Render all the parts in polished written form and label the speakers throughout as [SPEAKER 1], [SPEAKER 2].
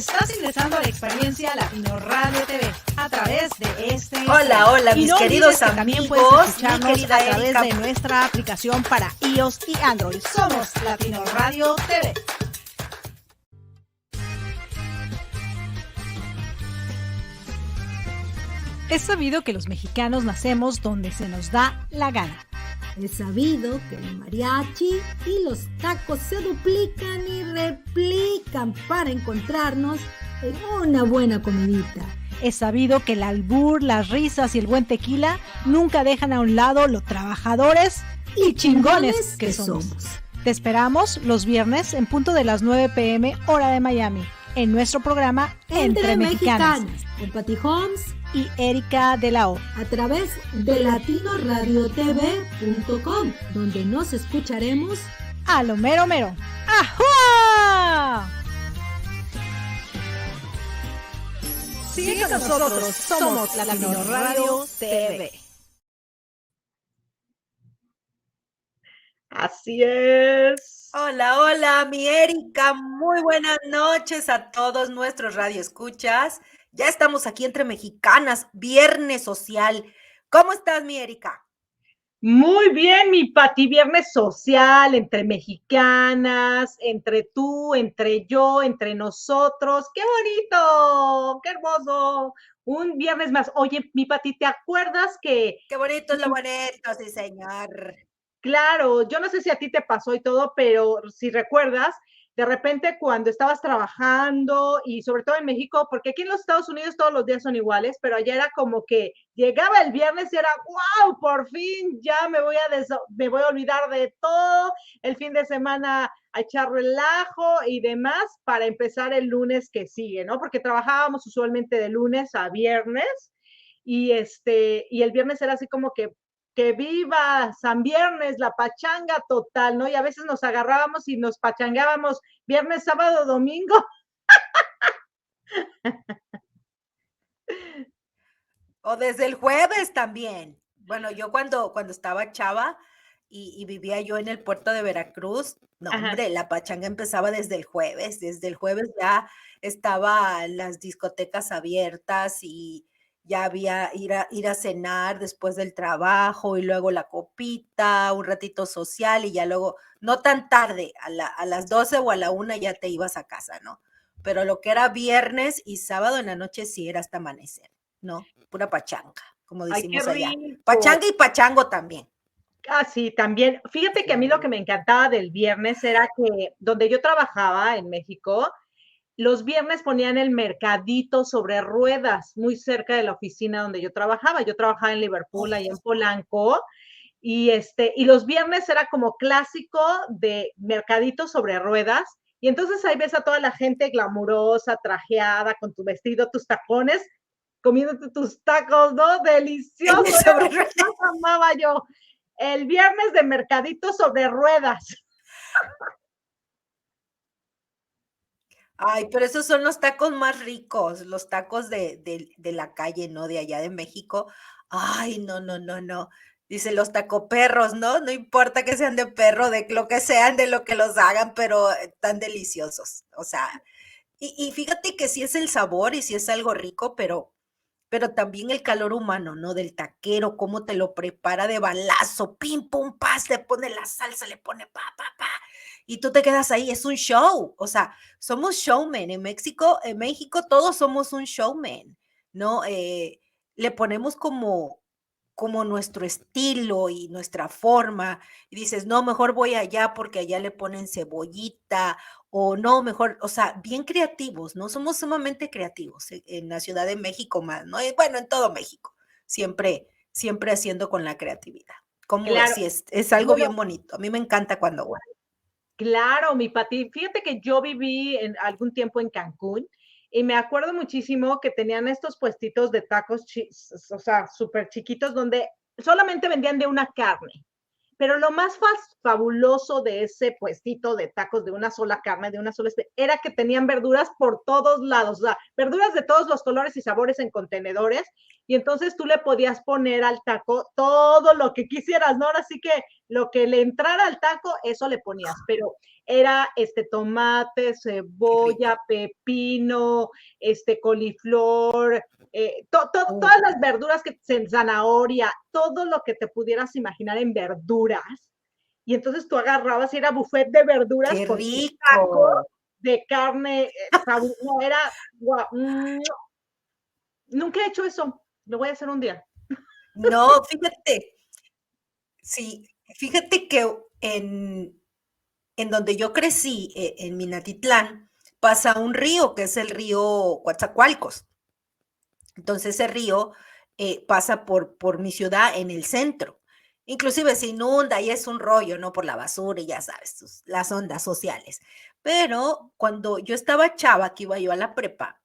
[SPEAKER 1] Estás ingresando a la experiencia Latino Radio TV a través de este.
[SPEAKER 2] Hola,
[SPEAKER 1] y
[SPEAKER 2] mis
[SPEAKER 1] no
[SPEAKER 2] queridos
[SPEAKER 1] que también
[SPEAKER 2] amigos,
[SPEAKER 1] puedes escucharnos
[SPEAKER 2] mi querida
[SPEAKER 1] a través
[SPEAKER 2] Erika.
[SPEAKER 1] de nuestra aplicación para iOS y Android. Somos Latino Radio TV. Es sabido que los mexicanos nacemos donde se nos da la gana.
[SPEAKER 3] Es sabido que el mariachi y los tacos se duplican y replican para encontrarnos en una buena comidita.
[SPEAKER 1] Es sabido que el albur, las risas y el buen tequila nunca dejan a un lado los trabajadores y chingones que somos. Te esperamos los viernes en punto de las 9 p.m. hora de Miami en nuestro programa Entre Mexicanas
[SPEAKER 3] con Patty Holmes
[SPEAKER 1] y Erika de la O
[SPEAKER 3] a través de latinoradiotv.com, donde nos escucharemos
[SPEAKER 1] a lo mero mero. ¡Ajua! Sigue con nosotros, somos Latino Radio TV.
[SPEAKER 4] Así es.
[SPEAKER 2] Hola, mi Erika. Muy buenas noches a todos nuestros radioescuchas. Ya estamos aquí entre mexicanas, viernes social. ¿Cómo estás, mi Erika?
[SPEAKER 4] Muy bien, mi Pati, viernes social, entre mexicanas, entre tú, entre yo, entre nosotros. ¡Qué bonito! ¡Qué hermoso! Un viernes más. Oye, mi Pati, ¿te acuerdas que...
[SPEAKER 2] Qué bonito es lo bonito, sí, señor.
[SPEAKER 4] Claro, yo no sé si a ti te pasó y todo, pero si recuerdas, de repente cuando estabas trabajando y sobre todo en México, porque aquí en los Estados Unidos todos los días son iguales, pero allá era como que llegaba el viernes y era, wow, por fin ya me voy a olvidar de todo, el fin de semana a echar relajo y demás para empezar el lunes que sigue, ¿no? Porque trabajábamos usualmente de lunes a viernes y el viernes era así como que viva San Viernes, la pachanga total, ¿no? Y a veces nos agarrábamos y nos pachangábamos viernes, sábado, domingo.
[SPEAKER 2] O desde el jueves también. Bueno, yo cuando estaba chava y vivía yo en el puerto de Veracruz, no,
[SPEAKER 4] Ajá.
[SPEAKER 2] hombre, la pachanga empezaba desde el jueves. Desde el jueves ya estaban las discotecas abiertas y ya había ir a cenar después del trabajo y luego la copita, un ratito social y ya luego, no tan tarde, a las 12 o a la 1 ya te ibas a casa, ¿no? Pero lo que era viernes y sábado en la noche sí era hasta amanecer, ¿no? Pura pachanga, como decimos allá. Pachanga y pachango también.
[SPEAKER 4] Ah, sí, también. Fíjate que a mí lo que me encantaba del viernes era que donde yo trabajaba en México, los viernes ponían el mercadito sobre ruedas muy cerca de la oficina donde yo trabajaba. Yo trabajaba en Liverpool, ahí en Polanco, y los viernes era como clásico de mercadito sobre ruedas. Y entonces ahí ves a toda la gente glamurosa, trajeada, con tu vestido, tus tacones, comiéndote tus tacos, ¿no? Delicioso. Amaba yo. El viernes de mercadito sobre ruedas.
[SPEAKER 2] Ay, pero esos son los tacos más ricos, los tacos de la calle, ¿no? De allá de México. Ay, no. Dice los tacoperros, ¿no? No importa que sean de perro, de lo que sean, de lo que los hagan, pero tan deliciosos. O sea, y fíjate que sí es el sabor y sí es algo rico, pero también el calor humano, ¿no? Del taquero, cómo te lo prepara de balazo, pim, pum, pas, le pone la salsa, le pone pa, y tú te quedas ahí, es un show, o sea, somos showmen, en México todos somos un showman, ¿no? Le ponemos como nuestro estilo y nuestra forma, y dices, no, mejor voy allá porque allá le ponen cebollita, o no, mejor, o sea, bien creativos, ¿no? Somos sumamente creativos en la Ciudad de México más, ¿no? Y bueno, en todo México, siempre haciendo con la creatividad. ¿Cómo ves?
[SPEAKER 4] Claro.
[SPEAKER 2] Sí, es algo bien bonito. A mí me encanta cuando voy.
[SPEAKER 4] Claro, mi Pati. Fíjate que yo viví en algún tiempo en Cancún y me acuerdo muchísimo que tenían estos puestitos de tacos, o sea, súper chiquitos, donde solamente vendían de una carne. Pero lo más fabuloso de ese puestito de tacos de una sola carne, de una sola era que tenían verduras por todos lados, o sea, verduras de todos los colores y sabores en contenedores. y entonces tú le podías poner al taco todo lo que quisieras, ¿no? Ahora sí que lo que le entrara al taco, eso le ponías, pero era tomate, cebolla, pepino, coliflor, todas las verduras zanahoria, todo lo que te pudieras imaginar en verduras. Y entonces tú agarrabas y era buffet de verduras
[SPEAKER 2] ¡Qué
[SPEAKER 4] con
[SPEAKER 2] rico!
[SPEAKER 4] de carne, no, era, wow, nunca he hecho eso, lo voy a hacer un día.
[SPEAKER 2] No, fíjate, sí, fíjate que en donde yo crecí, en Minatitlán, pasa un río que es el río Coatzacoalcos. Entonces ese río pasa por mi ciudad en el centro. Inclusive se inunda y es un rollo, ¿no? Por la basura y ya sabes, las ondas sociales. Pero cuando yo estaba chava, que iba yo a la prepa,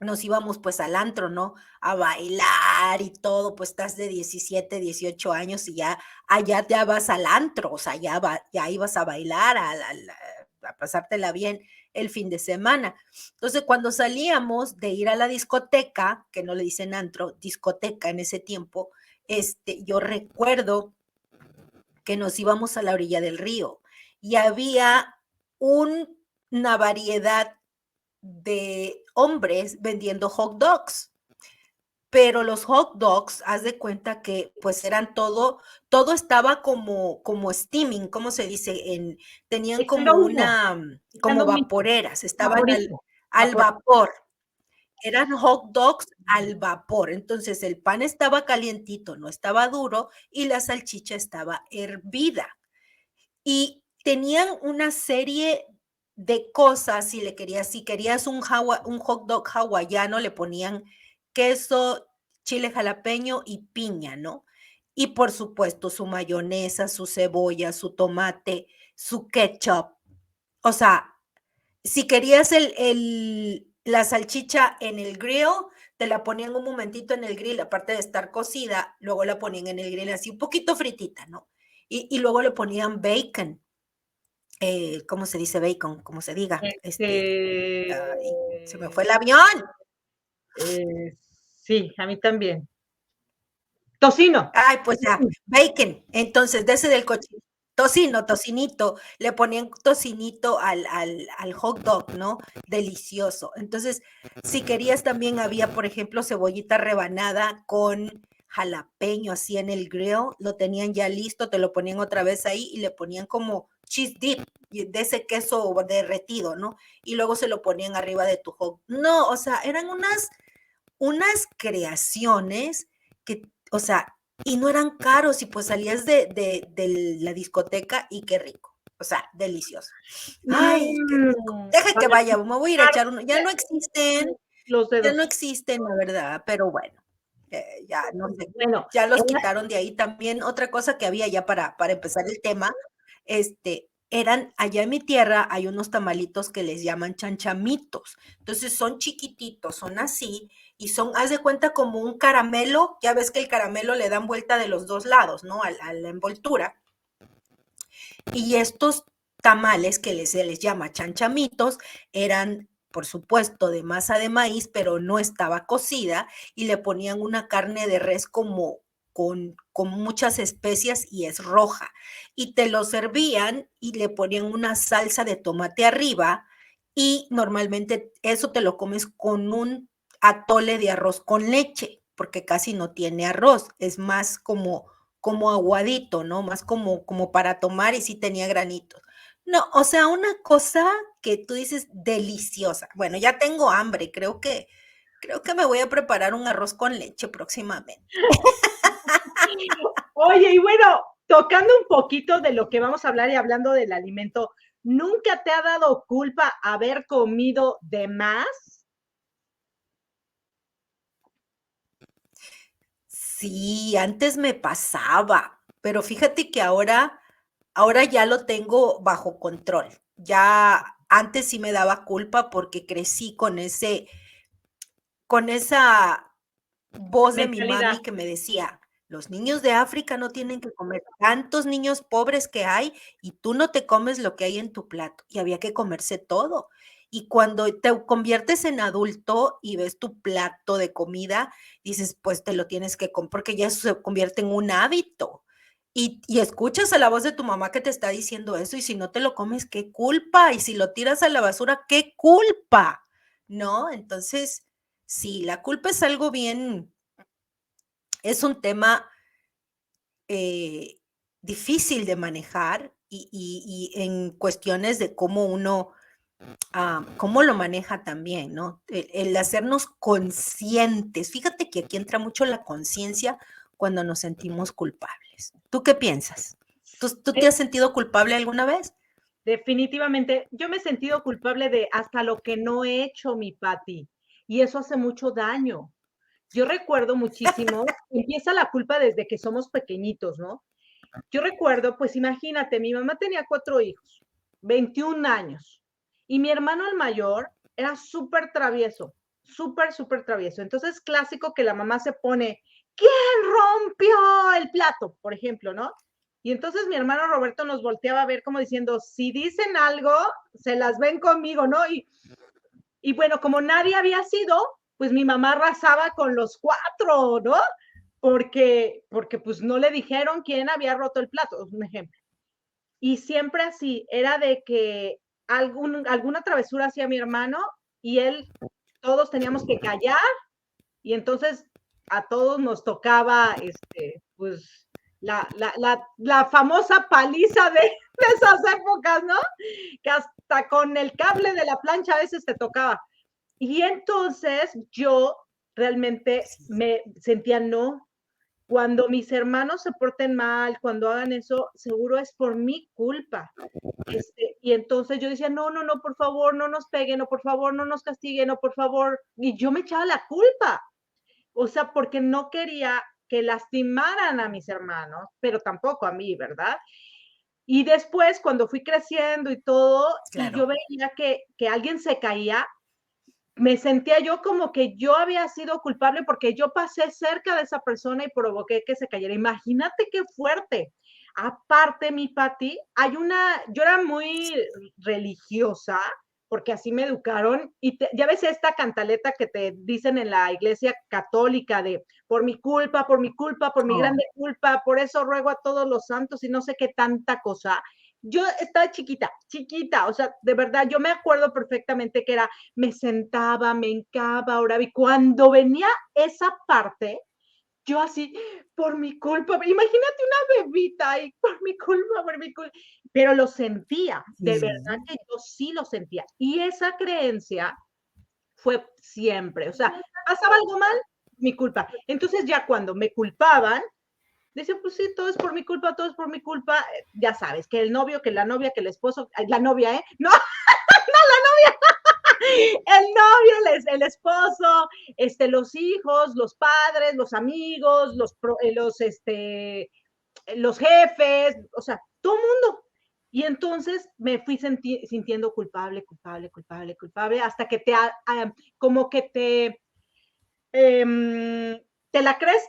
[SPEAKER 2] nos íbamos pues al antro, ¿no? A bailar y todo, pues estás de 17, 18 años y ya allá ya vas al antro, o sea, ya ibas a bailar, a pasártela bien el fin de semana. Entonces, cuando salíamos de ir a la discoteca, que no le dicen antro, discoteca en ese tiempo, yo recuerdo que nos íbamos a la orilla del río y había una variedad de hombres vendiendo hot dogs. Pero los hot dogs, haz de cuenta que pues eran todo estaba como steaming, ¿cómo se dice? Tenían como como vaporeras, estaban al vapor. Eran hot dogs al vapor. Entonces el pan estaba calientito, no estaba duro y la salchicha estaba hervida. Y tenían una serie de cosas, si querías un hot dog hawaiano, le ponían queso, chile jalapeño y piña, ¿no? Y por supuesto su mayonesa, su cebolla, su tomate, su ketchup. O sea, si querías la salchicha en el grill, te la ponían un momentito en el grill, aparte de estar cocida, luego la ponían en el grill así un poquito fritita, ¿no? Y luego le ponían bacon. ¿Cómo se dice bacon? ¿Cómo se diga? Se me fue el avión.
[SPEAKER 4] Sí, a mí también. Tocino.
[SPEAKER 2] Ay, pues ya, bacon. Entonces, de ese del cochino. Tocinito, le ponían tocinito al hot dog, ¿no? Delicioso. Entonces, si querías también había, por ejemplo, cebollita rebanada con jalapeño así en el grill, lo tenían ya listo, te lo ponían otra vez ahí y le ponían como cheese dip de ese queso derretido, ¿no? Y luego se lo ponían arriba de tu hot. No, o sea, eran unas creaciones que, o sea, y no eran caros y pues salías de la discoteca y qué rico. O sea, delicioso. Ay, qué rico. Deja que vaya, me voy a ir a echar uno. Ya no existen, la verdad, pero bueno, ya no sé,
[SPEAKER 4] bueno,
[SPEAKER 2] ya los quitaron de ahí. También otra cosa que había ya para empezar el tema, eran, allá en mi tierra hay unos tamalitos que les llaman chanchamitos. Entonces son chiquititos, son así, y son, haz de cuenta como un caramelo, ya ves que el caramelo le dan vuelta de los dos lados, ¿no? A la envoltura. Y estos tamales que se les llama chanchamitos eran, por supuesto, de masa de maíz, pero no estaba cocida y le ponían una carne de res como con muchas especias y es roja. Y te lo servían y le ponían una salsa de tomate arriba y normalmente eso te lo comes con un atole de arroz con leche, porque casi no tiene arroz, es más como aguadito, ¿no? Más como para tomar y sí tenía granitos. No, o sea, una cosa que tú dices deliciosa. Bueno, ya tengo hambre, creo que me voy a preparar un arroz con leche próximamente.
[SPEAKER 4] Oye, y bueno, tocando un poquito de lo que vamos a hablar y hablando del alimento, ¿nunca te ha dado culpa haber comido de más?
[SPEAKER 2] Sí, antes me pasaba, pero fíjate que ahora ya lo tengo bajo control. Ya antes sí me daba culpa porque crecí con esa voz de mi mami que me decía, los niños de África no tienen que comer, tantos niños pobres que hay y tú no te comes lo que hay en tu plato y había que comerse todo. Y cuando te conviertes en adulto y ves tu plato de comida, dices, pues te lo tienes que comer porque ya se convierte en un hábito. Y escuchas a la voz de tu mamá que te está diciendo eso y si no te lo comes, qué culpa. Y si lo tiras a la basura, qué culpa. ¿No? Entonces, sí, la culpa es algo bien, es un tema difícil de manejar y en cuestiones de cómo uno cómo lo maneja también, ¿no? El hacernos conscientes. Fíjate que aquí entra mucho la conciencia cuando nos sentimos culpables. ¿Tú qué piensas? ¿Tú te has sentido culpable alguna vez?
[SPEAKER 4] Definitivamente, yo me he sentido culpable de hasta lo que no he hecho, mi Pati, y eso hace mucho daño. Yo recuerdo muchísimo, empieza la culpa desde que somos pequeñitos, ¿no? Yo recuerdo, pues imagínate, mi mamá tenía 4 hijos, 21 años, y mi hermano el mayor era súper travieso, súper travieso. Entonces, clásico que la mamá se pone, ¿quién rompió el plato? Por ejemplo, ¿no? Y entonces mi hermano Roberto nos volteaba a ver como diciendo, si dicen algo, se las ven conmigo, ¿no? Y bueno, como nadie había sido, pues mi mamá arrasaba con los 4, ¿no? Porque pues no le dijeron quién había roto el plato, es un ejemplo. Y siempre así, era de que alguna travesura hacía mi hermano y él, todos teníamos que callar y entonces a todos nos tocaba, pues, la famosa paliza de esas épocas, ¿no? Que hasta con el cable de la plancha a veces te tocaba. Y entonces yo realmente me sentía, no, cuando mis hermanos se porten mal, cuando hagan eso, seguro es por mi culpa. Y entonces yo decía, no, por favor, no nos peguen, no, por favor, no nos castiguen, no, por favor. Y yo me echaba la culpa. O sea, porque no quería que lastimaran a mis hermanos, pero tampoco a mí, ¿verdad? Y después, cuando fui creciendo y todo,
[SPEAKER 2] Claro.
[SPEAKER 4] y yo veía que alguien se caía, me sentía yo como que yo había sido culpable porque yo pasé cerca de esa persona y provoqué que se cayera. Imagínate qué fuerte. Aparte, mi Pati, yo era muy religiosa, porque así me educaron, y ya ves esta cantaleta que te dicen en la iglesia católica de por mi culpa, por mi culpa, por mi grande culpa, por eso ruego a todos los santos y no sé qué tanta cosa. Yo estaba chiquita, o sea, de verdad, yo me acuerdo perfectamente que era, me sentaba, me hincaba, oraba, y cuando venía esa parte, yo así, por mi culpa, imagínate una bebita ahí, por mi culpa, pero lo sentía, de verdad que yo sí lo sentía, y esa creencia fue siempre, o sea, pasaba algo mal, mi culpa. Entonces ya cuando me culpaban, decía, pues sí, todo es por mi culpa, todo es por mi culpa. Ya sabes, que el novio, que la novia, que el esposo, la novia, ¿eh? No, la novia. El novio, el esposo, los hijos, los padres, los amigos, los jefes, o sea, todo el mundo. Y entonces me fui sintiendo culpable, hasta que como que te la crees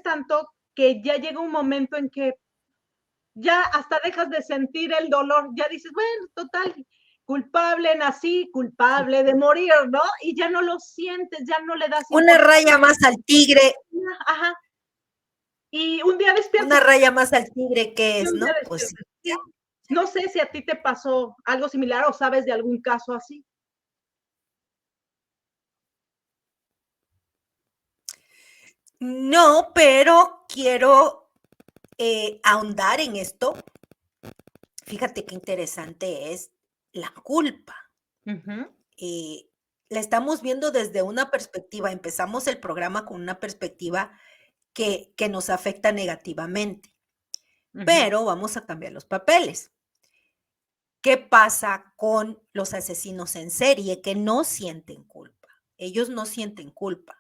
[SPEAKER 4] tanto que ya llega un momento en que ya hasta dejas de sentir el dolor, ya dices, bueno, total, culpable nací, culpable de morir, ¿no? Y ya no lo sientes, ya no le das
[SPEAKER 2] una raya más al tigre.
[SPEAKER 4] Ajá. Y un día despiertas.
[SPEAKER 2] Una raya más al tigre, ¿qué es, no? Pues sí.
[SPEAKER 4] No sé si a ti te pasó algo similar o sabes de algún caso así.
[SPEAKER 2] No, pero quiero ahondar en esto. Fíjate qué interesante es la culpa. La estamos viendo desde una perspectiva. Empezamos el programa con una perspectiva que nos afecta negativamente. Pero vamos a cambiar los papeles. ¿Qué pasa con los asesinos en serie que no sienten culpa? Ellos no sienten culpa.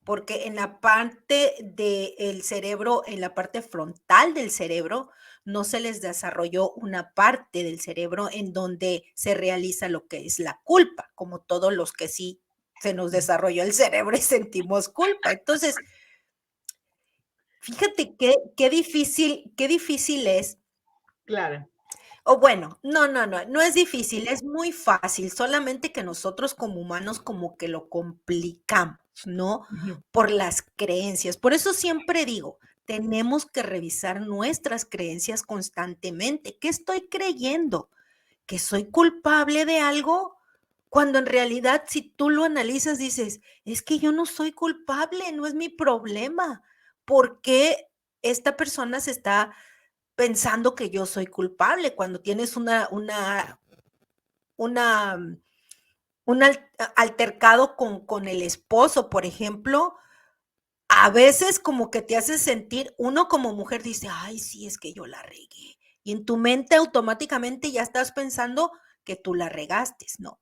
[SPEAKER 2] Porque en la parte del cerebro, en la parte frontal del cerebro, no se les desarrolló una parte del cerebro en donde se realiza lo que es la culpa, como todos los que sí se nos desarrolló el cerebro y sentimos culpa. Entonces, fíjate qué difícil es.
[SPEAKER 4] Claro.
[SPEAKER 2] O bueno, no es difícil, es muy fácil, solamente que nosotros como humanos como que lo complicamos, ¿no?
[SPEAKER 4] Ujú.
[SPEAKER 2] Por las creencias. Por eso siempre digo, tenemos que revisar nuestras creencias constantemente. ¿Qué estoy creyendo? ¿Que soy culpable de algo? Cuando en realidad, si tú lo analizas, dices, es que yo no soy culpable, no es mi problema. ¿Por qué esta persona se está pensando que yo soy culpable cuando tienes una, un altercado con el esposo, por ejemplo? A veces como que te hace sentir, uno como mujer dice, ay, sí, es que yo la regué. Y en tu mente automáticamente ya estás pensando que tú la regaste, ¿no?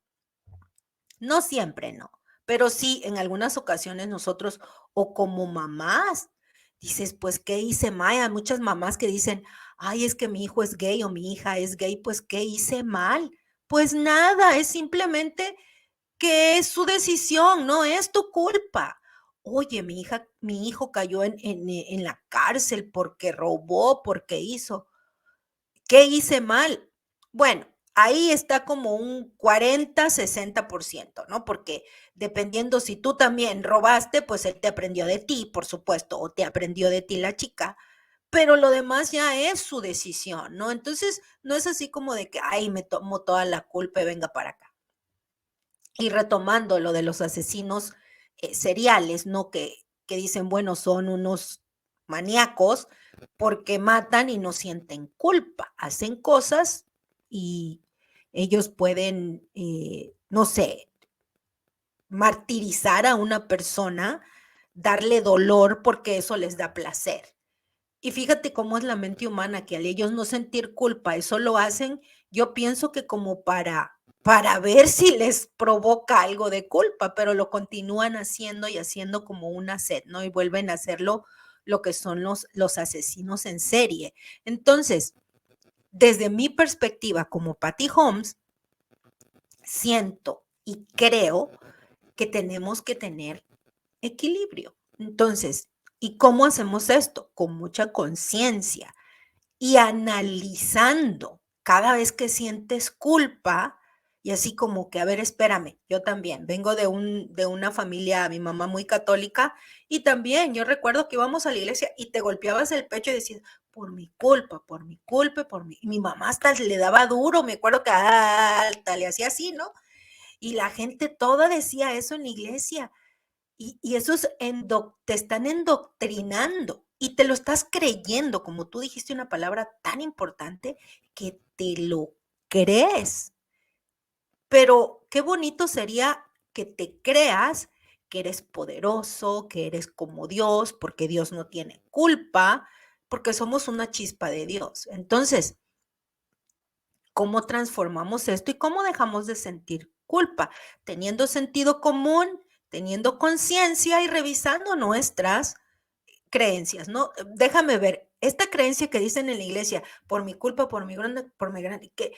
[SPEAKER 2] No siempre, no. Pero sí, en algunas ocasiones nosotros, o como mamás, dices, pues, ¿qué hice mal? Hay muchas mamás que dicen, ay, es que mi hijo es gay o mi hija es gay, pues, ¿qué hice mal? Pues nada, es simplemente que es su decisión, no es tu culpa. Oye, mi hijo cayó en la cárcel porque robó, porque hizo. ¿Qué hice mal? Bueno, ahí está como un 40-60%, ¿no? Porque dependiendo si tú también robaste, pues él te aprendió de ti, por supuesto, o te aprendió de ti la chica, pero lo demás ya es su decisión, ¿no? Entonces, no es así como de que, ay, me tomo toda la culpa y venga para acá. Y retomando lo de los asesinos seriales, ¿no? Que dicen, bueno, son unos maníacos porque matan y no sienten culpa, hacen cosas y ellos pueden, no sé, martirizar a una persona, darle dolor porque eso les da placer. Y fíjate cómo es la mente humana, que al ellos no sentir culpa, eso lo hacen, yo pienso que como para ver si les provoca algo de culpa, pero lo continúan haciendo y haciendo como una sed, ¿no? Y vuelven a hacerlo lo que son los asesinos en serie. Entonces, desde mi perspectiva como Patty Holmes, siento y creo que tenemos que tener equilibrio. Entonces, ¿y cómo hacemos esto? Con mucha conciencia y analizando cada vez que sientes culpa y así como que, a ver, espérame, yo también vengo de una familia, mi mamá muy católica y también yo recuerdo que íbamos a la iglesia y te golpeabas el pecho y decías, por mi culpa, por mi culpa, por mi... Y mi mamá hasta le daba duro, me acuerdo que hasta le hacía así, ¿no? Y la gente toda decía eso en la iglesia. Y eso es te están endoctrinando y te lo estás creyendo, como tú dijiste una palabra tan importante, que te lo crees. Pero qué bonito sería que te creas que eres poderoso, que eres como Dios, porque Dios no tiene culpa, porque somos una chispa de Dios. Entonces, ¿cómo transformamos esto y cómo dejamos de sentir culpa? Teniendo sentido común, teniendo conciencia y revisando nuestras creencias, ¿no? Déjame ver, esta creencia que dicen en la iglesia, por mi culpa, por mi grande, que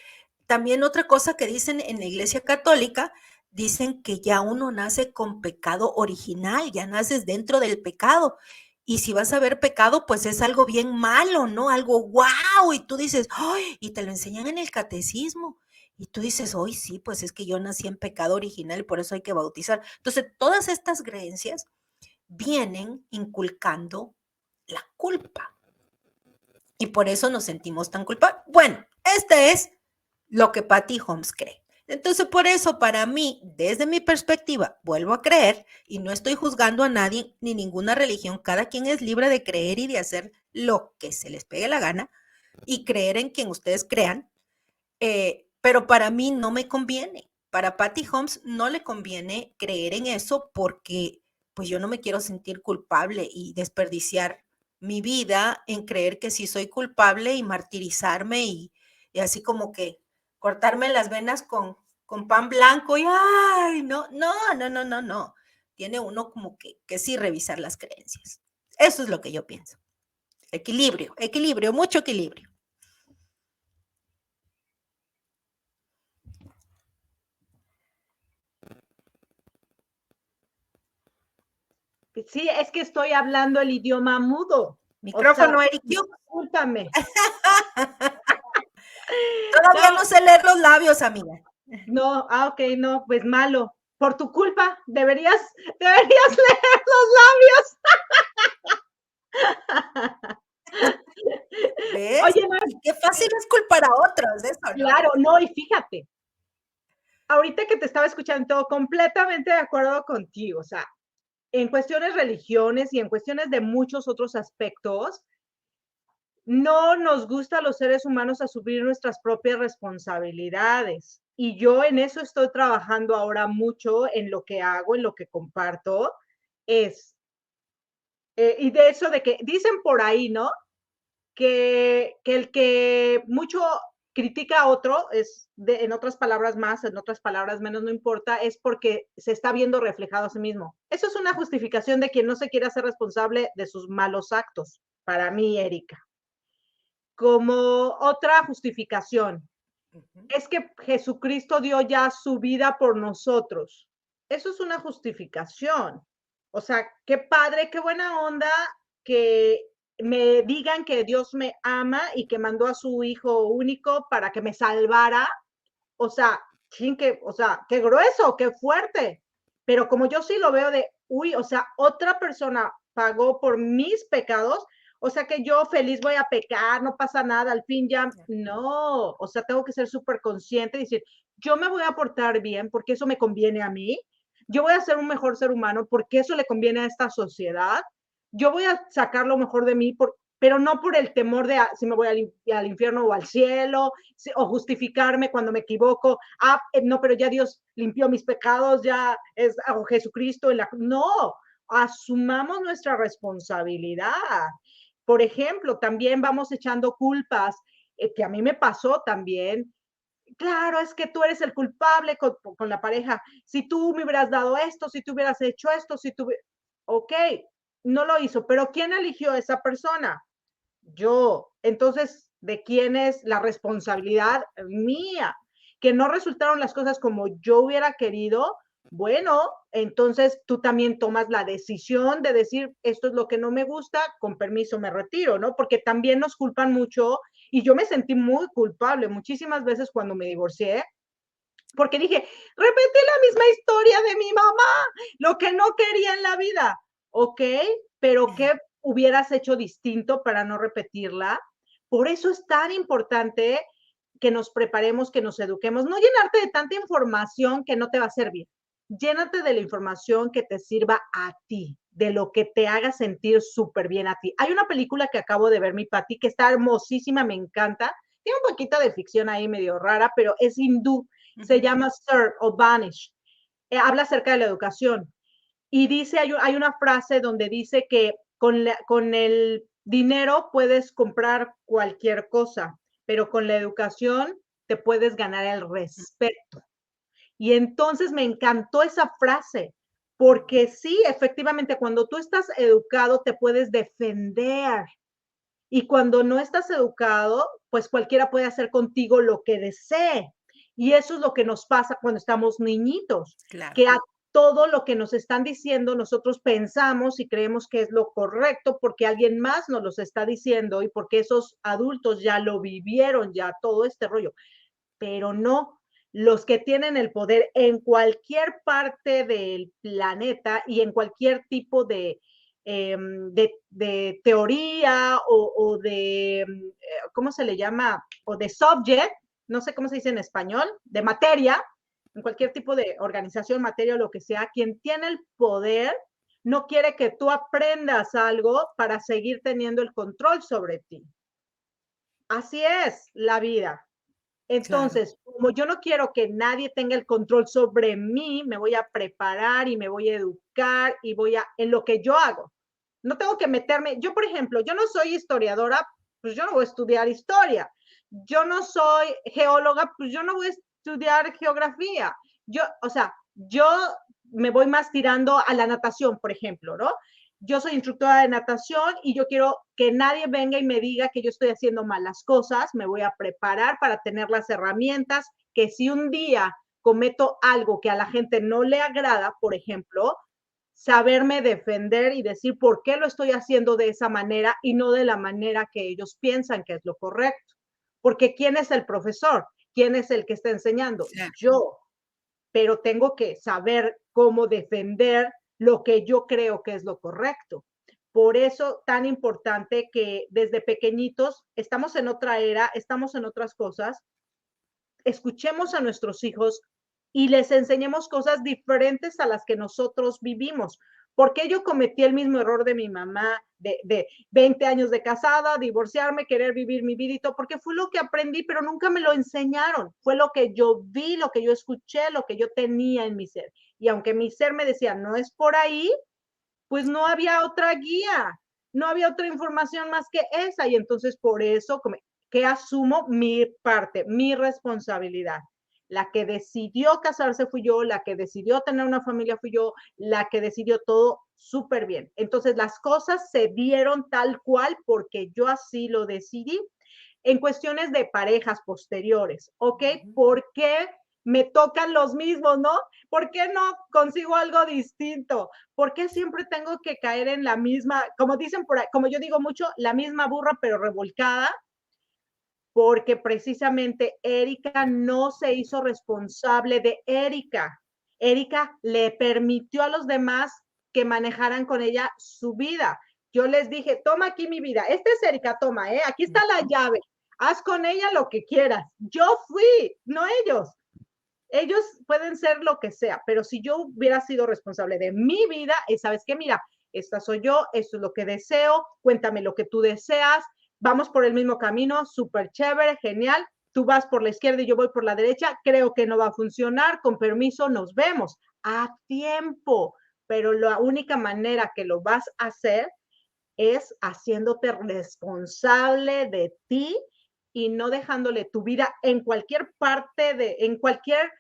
[SPEAKER 2] también otra cosa que dicen en la iglesia católica, dicen que ya uno nace con pecado original, ya naces dentro del pecado. Y si vas a ver pecado, pues es algo bien malo, ¿no? Algo guau, y tú dices, ¡ay! Y te lo enseñan en el catecismo. Y tú dices, hoy sí, pues es que yo nací en pecado original y por eso hay que bautizar. Entonces, todas estas creencias vienen inculcando la culpa. Y por eso nos sentimos tan culpables. Bueno, este es lo que Patty Holmes cree. Entonces, por eso, para mí, desde mi perspectiva, vuelvo a creer y no estoy juzgando a nadie ni ninguna religión. Cada quien es libre de creer y de hacer lo que se les pegue la gana y creer en quien ustedes crean. Pero para mí no me conviene. Para Patty Holmes no le conviene creer en eso porque pues yo no me quiero sentir culpable y desperdiciar mi vida en creer que sí soy culpable y martirizarme y así como que cortarme las venas con pan blanco y ay, no, no, no, no, no, no. Tiene uno como que sí revisar las creencias. Eso es lo que yo pienso. Equilibrio, equilibrio, mucho equilibrio.
[SPEAKER 4] Sí, es que estoy hablando el idioma mudo.
[SPEAKER 2] Micrófono, Eric.
[SPEAKER 4] Discúlpame.
[SPEAKER 2] Todavía
[SPEAKER 4] No,
[SPEAKER 2] no sé leer los labios, amiga.
[SPEAKER 4] no, ok, no, pues malo. Por tu culpa, deberías leer los labios.
[SPEAKER 2] ¿Ves?
[SPEAKER 4] Oye, Mar,
[SPEAKER 2] Y qué fácil es culpar a otros de eso, ¿no?
[SPEAKER 4] claro, no, y fíjate, ahorita que te estaba escuchando, completamente de acuerdo contigo, o sea, en cuestiones religiones y en cuestiones de muchos otros aspectos, no nos gusta a los seres humanos asumir nuestras propias responsabilidades. Y yo en eso estoy trabajando ahora mucho en lo que hago, en lo que comparto, es, y de eso de que dicen por ahí, ¿no? Que el que mucho critica a otro es, en otras palabras más, en otras palabras menos, no importa, es porque se está viendo reflejado a sí mismo. Eso es una justificación de quien no se quiere hacer responsable de sus malos actos, para mí, Erika. Como otra justificación, es que Jesucristo dio ya su vida por nosotros. Eso es una justificación. O sea, qué padre, qué buena onda que me digan que Dios me ama y que mandó a su hijo único para que me salvara. O sea, o sea, qué grueso, qué fuerte. Pero como yo sí lo veo de, uy, o sea, otra persona pagó por mis pecados, o sea que yo feliz voy a pecar, no pasa nada, al fin ya, no, o sea, tengo que ser súper consciente y decir, yo me voy a portar bien porque eso me conviene a mí, yo voy a ser un mejor ser humano porque eso le conviene a esta sociedad, yo voy a sacar lo mejor de mí, pero no por el temor de si me voy al infierno o al cielo, o justificarme cuando me equivoco, no, pero ya Dios limpió mis pecados, ya es o Jesucristo, no, asumamos nuestra responsabilidad. Por ejemplo, también vamos echando culpas, que a mí me pasó también. Claro, es que tú eres el culpable con la pareja. Si tú me hubieras dado esto, si tú hubieras hecho esto, si tú... Ok, no lo hizo, pero ¿quién eligió a esa persona? Yo. Entonces, ¿de quién es la responsabilidad? Mía. Que no resultaron las cosas como yo hubiera querido. Bueno, entonces tú también tomas la decisión de decir, esto es lo que no me gusta, con permiso me retiro, ¿no? Porque también nos culpan mucho y yo me sentí muy culpable muchísimas veces cuando me divorcié, porque dije, repetí la misma historia de mi mamá, lo que no quería en la vida, ¿ok? Pero ¿qué hubieras hecho distinto para no repetirla? Por eso es tan importante que nos preparemos, que nos eduquemos, no llenarte de tanta información que no te va a servir. Llénate de la información que te sirva a ti, de lo que te haga sentir súper bien a ti. Hay una película que acabo de ver, mi Pati, que está hermosísima, me encanta. Tiene un poquito de ficción ahí medio rara, pero es hindú. Se llama Sir o Vanish. Habla acerca de la educación. Y dice, hay una frase donde dice que con el dinero puedes comprar cualquier cosa, pero con la educación te puedes ganar el respeto. Y entonces me encantó esa frase, porque sí, efectivamente, cuando tú estás educado te puedes defender. Y cuando no estás educado, pues cualquiera puede hacer contigo lo que desee. Y eso es lo que nos pasa cuando estamos niñitos,
[SPEAKER 2] Claro.
[SPEAKER 4] que a todo lo que nos están diciendo nosotros pensamos y creemos que es lo correcto porque alguien más nos los está diciendo y porque esos adultos ya lo vivieron, ya todo este rollo. Pero no, los que tienen el poder en cualquier parte del planeta y en cualquier tipo de teoría o de, ¿cómo se le llama? O de subject, no sé cómo se dice en español, de materia, en cualquier tipo de organización, materia o lo que sea, quien tiene el poder no quiere que tú aprendas algo para seguir teniendo el control sobre ti. Así es la vida. Entonces, claro, como yo no quiero que nadie tenga el control sobre mí, me voy a preparar y me voy a educar y voy a, en lo que yo hago. No tengo que meterme, yo por ejemplo, yo no soy historiadora, pues yo no voy a estudiar historia. Yo no soy geóloga, pues yo no voy a estudiar geografía. Yo, o sea, yo me voy más tirando a la natación, por ejemplo, ¿no? Yo soy instructora de natación y yo quiero que nadie venga y me diga que yo estoy haciendo malas cosas, me voy a preparar para tener las herramientas que si un día cometo algo que a la gente no le agrada, por ejemplo, saberme defender y decir por qué lo estoy haciendo de esa manera y no de la manera que ellos piensan que es lo correcto. porque ¿quién es el profesor? ¿Quién es el que está enseñando?
[SPEAKER 2] Claro.
[SPEAKER 4] Yo, pero tengo que saber cómo defender lo que yo creo que es lo correcto. Por eso tan importante que desde pequeñitos estamos en otra era, estamos en otras cosas, escuchemos a nuestros hijos y les enseñemos cosas diferentes a las que nosotros vivimos. Porque yo cometí el mismo error de mi mamá, de 20 años de casada, divorciarme, querer vivir mi vida y todo, porque fue lo que aprendí, pero nunca me lo enseñaron. Fue lo que yo vi, lo que yo escuché, lo que yo tenía en mi ser. Y aunque mi ser me decía, no es por ahí, pues no había otra guía, no había otra información más que esa. Y entonces por eso que asumo mi parte, mi responsabilidad. La que decidió casarse fui yo, la que decidió tener una familia fui yo, la que decidió todo súper bien. Entonces las cosas se dieron tal cual porque yo así lo decidí. En cuestiones de parejas posteriores, ¿ok? ¿Por qué me tocan los mismos, no? ¿Por qué no consigo algo distinto? ¿Por qué siempre tengo que caer en la misma, como dicen por ahí, como yo digo mucho, la misma burra pero revolcada? Porque precisamente Erika no se hizo responsable de Erika. Erika le permitió a los demás que manejaran con ella su vida. Yo les dije, toma aquí mi vida. Esta es Erika, toma, aquí está la llave. Haz con ella lo que quieras. Yo fui, no ellos. Ellos pueden ser lo que sea, pero si yo hubiera sido responsable de mi vida, ¿sabes qué? Mira, esta soy yo, esto es lo que deseo, cuéntame lo que tú deseas, vamos por el mismo camino, súper chévere, genial, tú vas por la izquierda y yo voy por la derecha, creo que no va a funcionar, con permiso, nos vemos a tiempo, pero la única manera que lo vas a hacer es haciéndote responsable de ti y no dejándole tu vida en cualquier parte en cualquier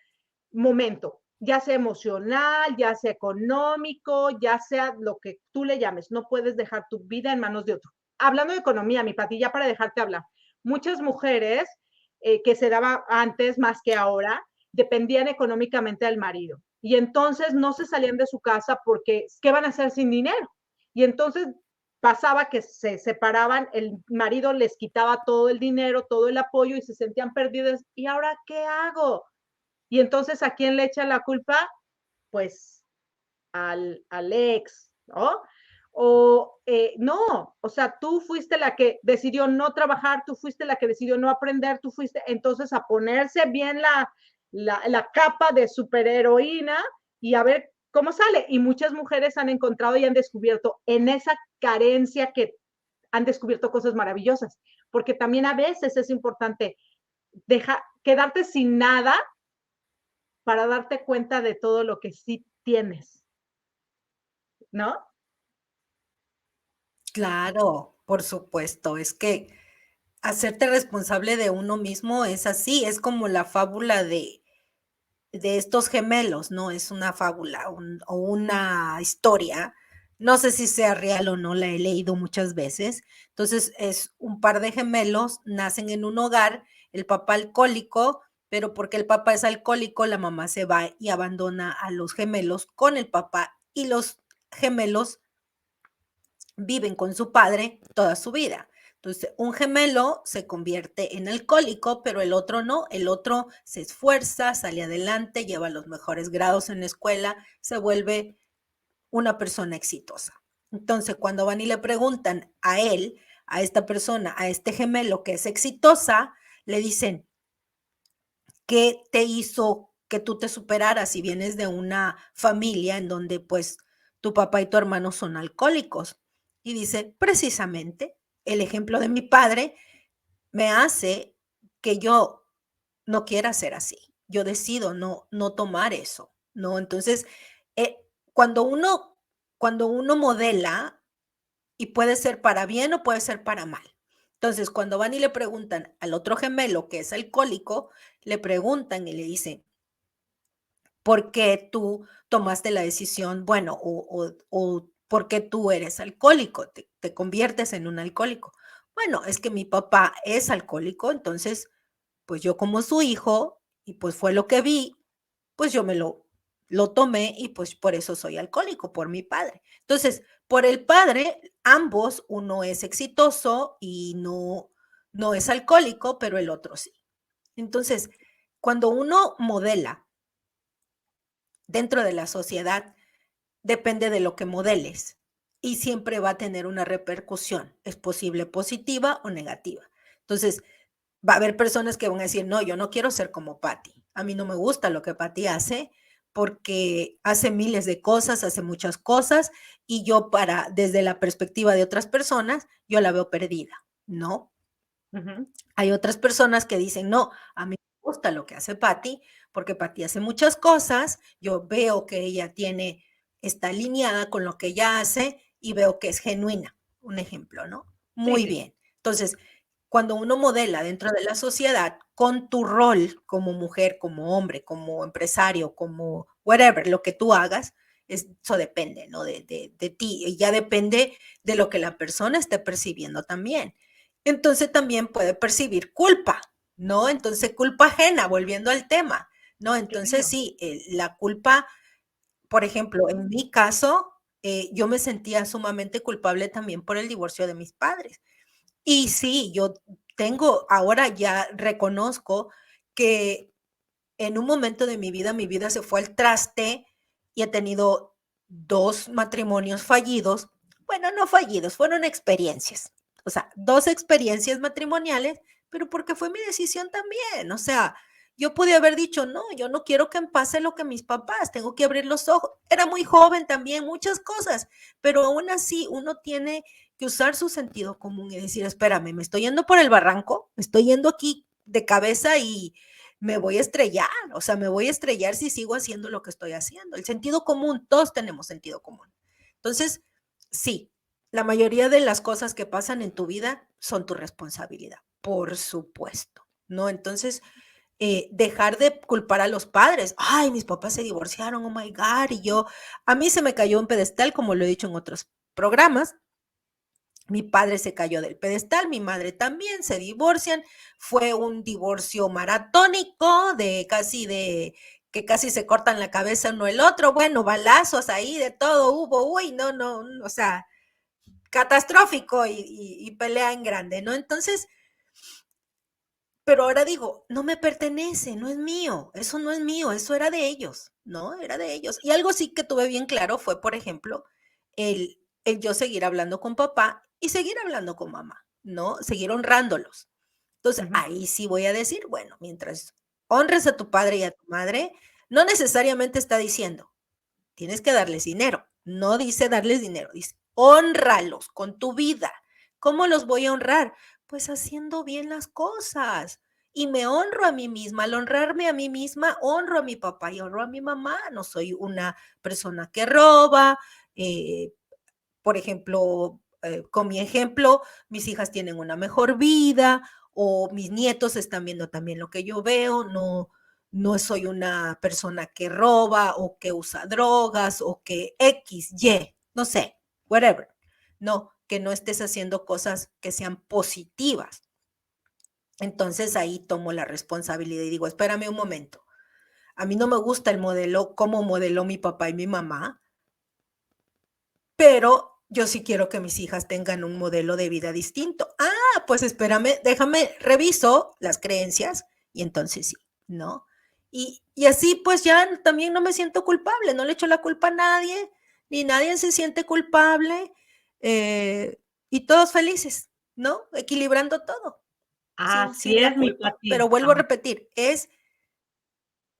[SPEAKER 4] momento, ya sea emocional, ya sea económico, ya sea lo que tú le llames. No puedes dejar tu vida en manos de otro. Hablando de economía, mi Pati, ya para dejarte hablar, muchas mujeres que se daba antes más que ahora, dependían económicamente del marido. Y entonces no se salían de su casa porque, ¿qué van a hacer sin dinero? Y entonces pasaba que se separaban, el marido les quitaba todo el dinero, todo el apoyo y se sentían perdidas. ¿Y ahora qué hago? Y entonces, ¿a quién le echa la culpa? Pues al ex, ¿no? O no, o sea, tú fuiste la que decidió no trabajar, tú fuiste la que decidió no aprender, tú fuiste entonces a ponerse bien la capa de superheroína y a ver cómo sale. Y muchas mujeres han encontrado y han descubierto en esa carencia que han descubierto cosas maravillosas, porque también a veces es importante quedarte sin nada para darte cuenta de todo lo que sí tienes, ¿no?
[SPEAKER 2] Claro, por supuesto, es que hacerte responsable de uno mismo es así, es como la fábula de estos gemelos, ¿no? Es una fábula o una historia. No sé si sea real o no, la he leído muchas veces. Entonces, es un par de gemelos, nacen en un hogar, el papá alcohólico, pero porque el papá es alcohólico, la mamá se va y abandona a los gemelos con el papá y los gemelos viven con su padre toda su vida. Entonces, un gemelo se convierte en alcohólico, pero el otro no. El otro se esfuerza, sale adelante, lleva los mejores grados en la escuela, se vuelve una persona exitosa. Entonces, cuando van y le preguntan a él, a esta persona, a este gemelo que es exitosa, le dicen, ¿qué te hizo que tú te superaras si vienes de una familia en donde pues tu papá y tu hermano son alcohólicos? Y dice, precisamente, el ejemplo de mi padre me hace que yo no quiera ser así. Yo decido no tomar eso, ¿no? Entonces, eh, cuando uno, cuando uno modela, y puede ser para bien o puede ser para mal. Entonces, cuando van y le preguntan al otro gemelo que es alcohólico, le preguntan y le dicen, ¿por qué tú tomaste la decisión? Bueno, o ¿por qué tú eres alcohólico? Te conviertes en un alcohólico. Bueno, es que mi papá es alcohólico, entonces, pues yo como su hijo, y pues fue lo que vi, pues yo lo tomé y pues por eso soy alcohólico, por mi padre. Entonces, por el padre, ambos, uno es exitoso y no es alcohólico, pero el otro sí. Entonces, cuando uno modela dentro de la sociedad, depende de lo que modeles y siempre va a tener una repercusión. Es posible positiva o negativa. Entonces, va a haber personas que van a decir, no, yo no quiero ser como Patty. A mí no me gusta lo que Patty hace porque hace miles de cosas, hace muchas cosas y yo desde la perspectiva de otras personas, yo la veo perdida, ¿no? Hay otras personas que dicen, no, a mí me gusta lo que hace Patty porque Patty hace muchas cosas, yo veo que ella está alineada con lo que ella hace y veo que es genuina. Un ejemplo, ¿no? Muy bien. Entonces, cuando uno modela dentro de la sociedad con tu rol como mujer, como hombre, como empresario, como whatever, lo que tú hagas, eso depende, ¿no? De ti. Y ya depende de lo que la persona esté percibiendo también. Entonces también puede percibir culpa, ¿no? Entonces culpa ajena, volviendo al tema, ¿no? Entonces sí, la culpa, por ejemplo, en mi caso, yo me sentía sumamente culpable también por el divorcio de mis padres. Y sí, yo ahora ya reconozco que en un momento de mi vida se fue al traste y he tenido 2 matrimonios fallidos. Bueno, no fallidos, fueron experiencias. O sea, 2 experiencias matrimoniales, pero porque fue mi decisión también. O sea, yo pude haber dicho, no, yo no quiero que me pase lo que mis papás, tengo que abrir los ojos. Era muy joven también, muchas cosas, pero aún así uno tiene que usar su sentido común y decir, espérame, me estoy yendo por el barranco, me estoy yendo aquí de cabeza y me voy a estrellar, o sea, me voy a estrellar si sigo haciendo lo que estoy haciendo. El sentido común, todos tenemos sentido común. Entonces, sí, la mayoría de las cosas que pasan en tu vida son tu responsabilidad, por supuesto, ¿no? Entonces, dejar de culpar a los padres. Ay, mis papás se divorciaron, oh my God, a mí se me cayó un pedestal, como lo he dicho en otros programas. Mi padre se cayó del pedestal, mi madre también, se divorcian. Fue un divorcio maratónico que casi se cortan la cabeza uno el otro. Bueno, balazos ahí, de todo hubo. Uy, no, o sea, catastrófico y pelea en grande, ¿no? Entonces, pero ahora digo, no me pertenece, no es mío, eso no es mío, eso era de ellos, ¿no? Era de ellos. Y algo sí que tuve bien claro fue, por ejemplo, el yo seguir hablando con papá y seguir hablando con mamá, ¿no? Seguir honrándolos. Entonces, ahí sí voy a decir, bueno, mientras honres a tu padre y a tu madre, no necesariamente está diciendo, tienes que darles dinero. No dice darles dinero, dice, hónralos con tu vida. ¿Cómo los voy a honrar? Pues haciendo bien las cosas. Y me honro a mí misma. Al honrarme a mí misma, honro a mi papá y honro a mi mamá. No soy una persona que roba, por ejemplo, con mi ejemplo, mis hijas tienen una mejor vida o mis nietos están viendo también lo que yo veo, no soy una persona que roba o que usa drogas o que X, Y, no sé, whatever. No, que no estés haciendo cosas que sean positivas. Entonces ahí tomo la responsabilidad y digo, espérame un momento. A mí no me gusta el modelo, cómo modeló mi papá y mi mamá, pero yo sí quiero que mis hijas tengan un modelo de vida distinto. Ah, pues espérame, déjame, reviso las creencias y entonces sí, ¿no? Y así pues ya también no me siento culpable, no le echo la culpa a nadie, ni nadie se siente culpable y todos felices, ¿no? Equilibrando todo.
[SPEAKER 4] Así es, mi Pati.
[SPEAKER 2] Pero vuelvo a repetir, es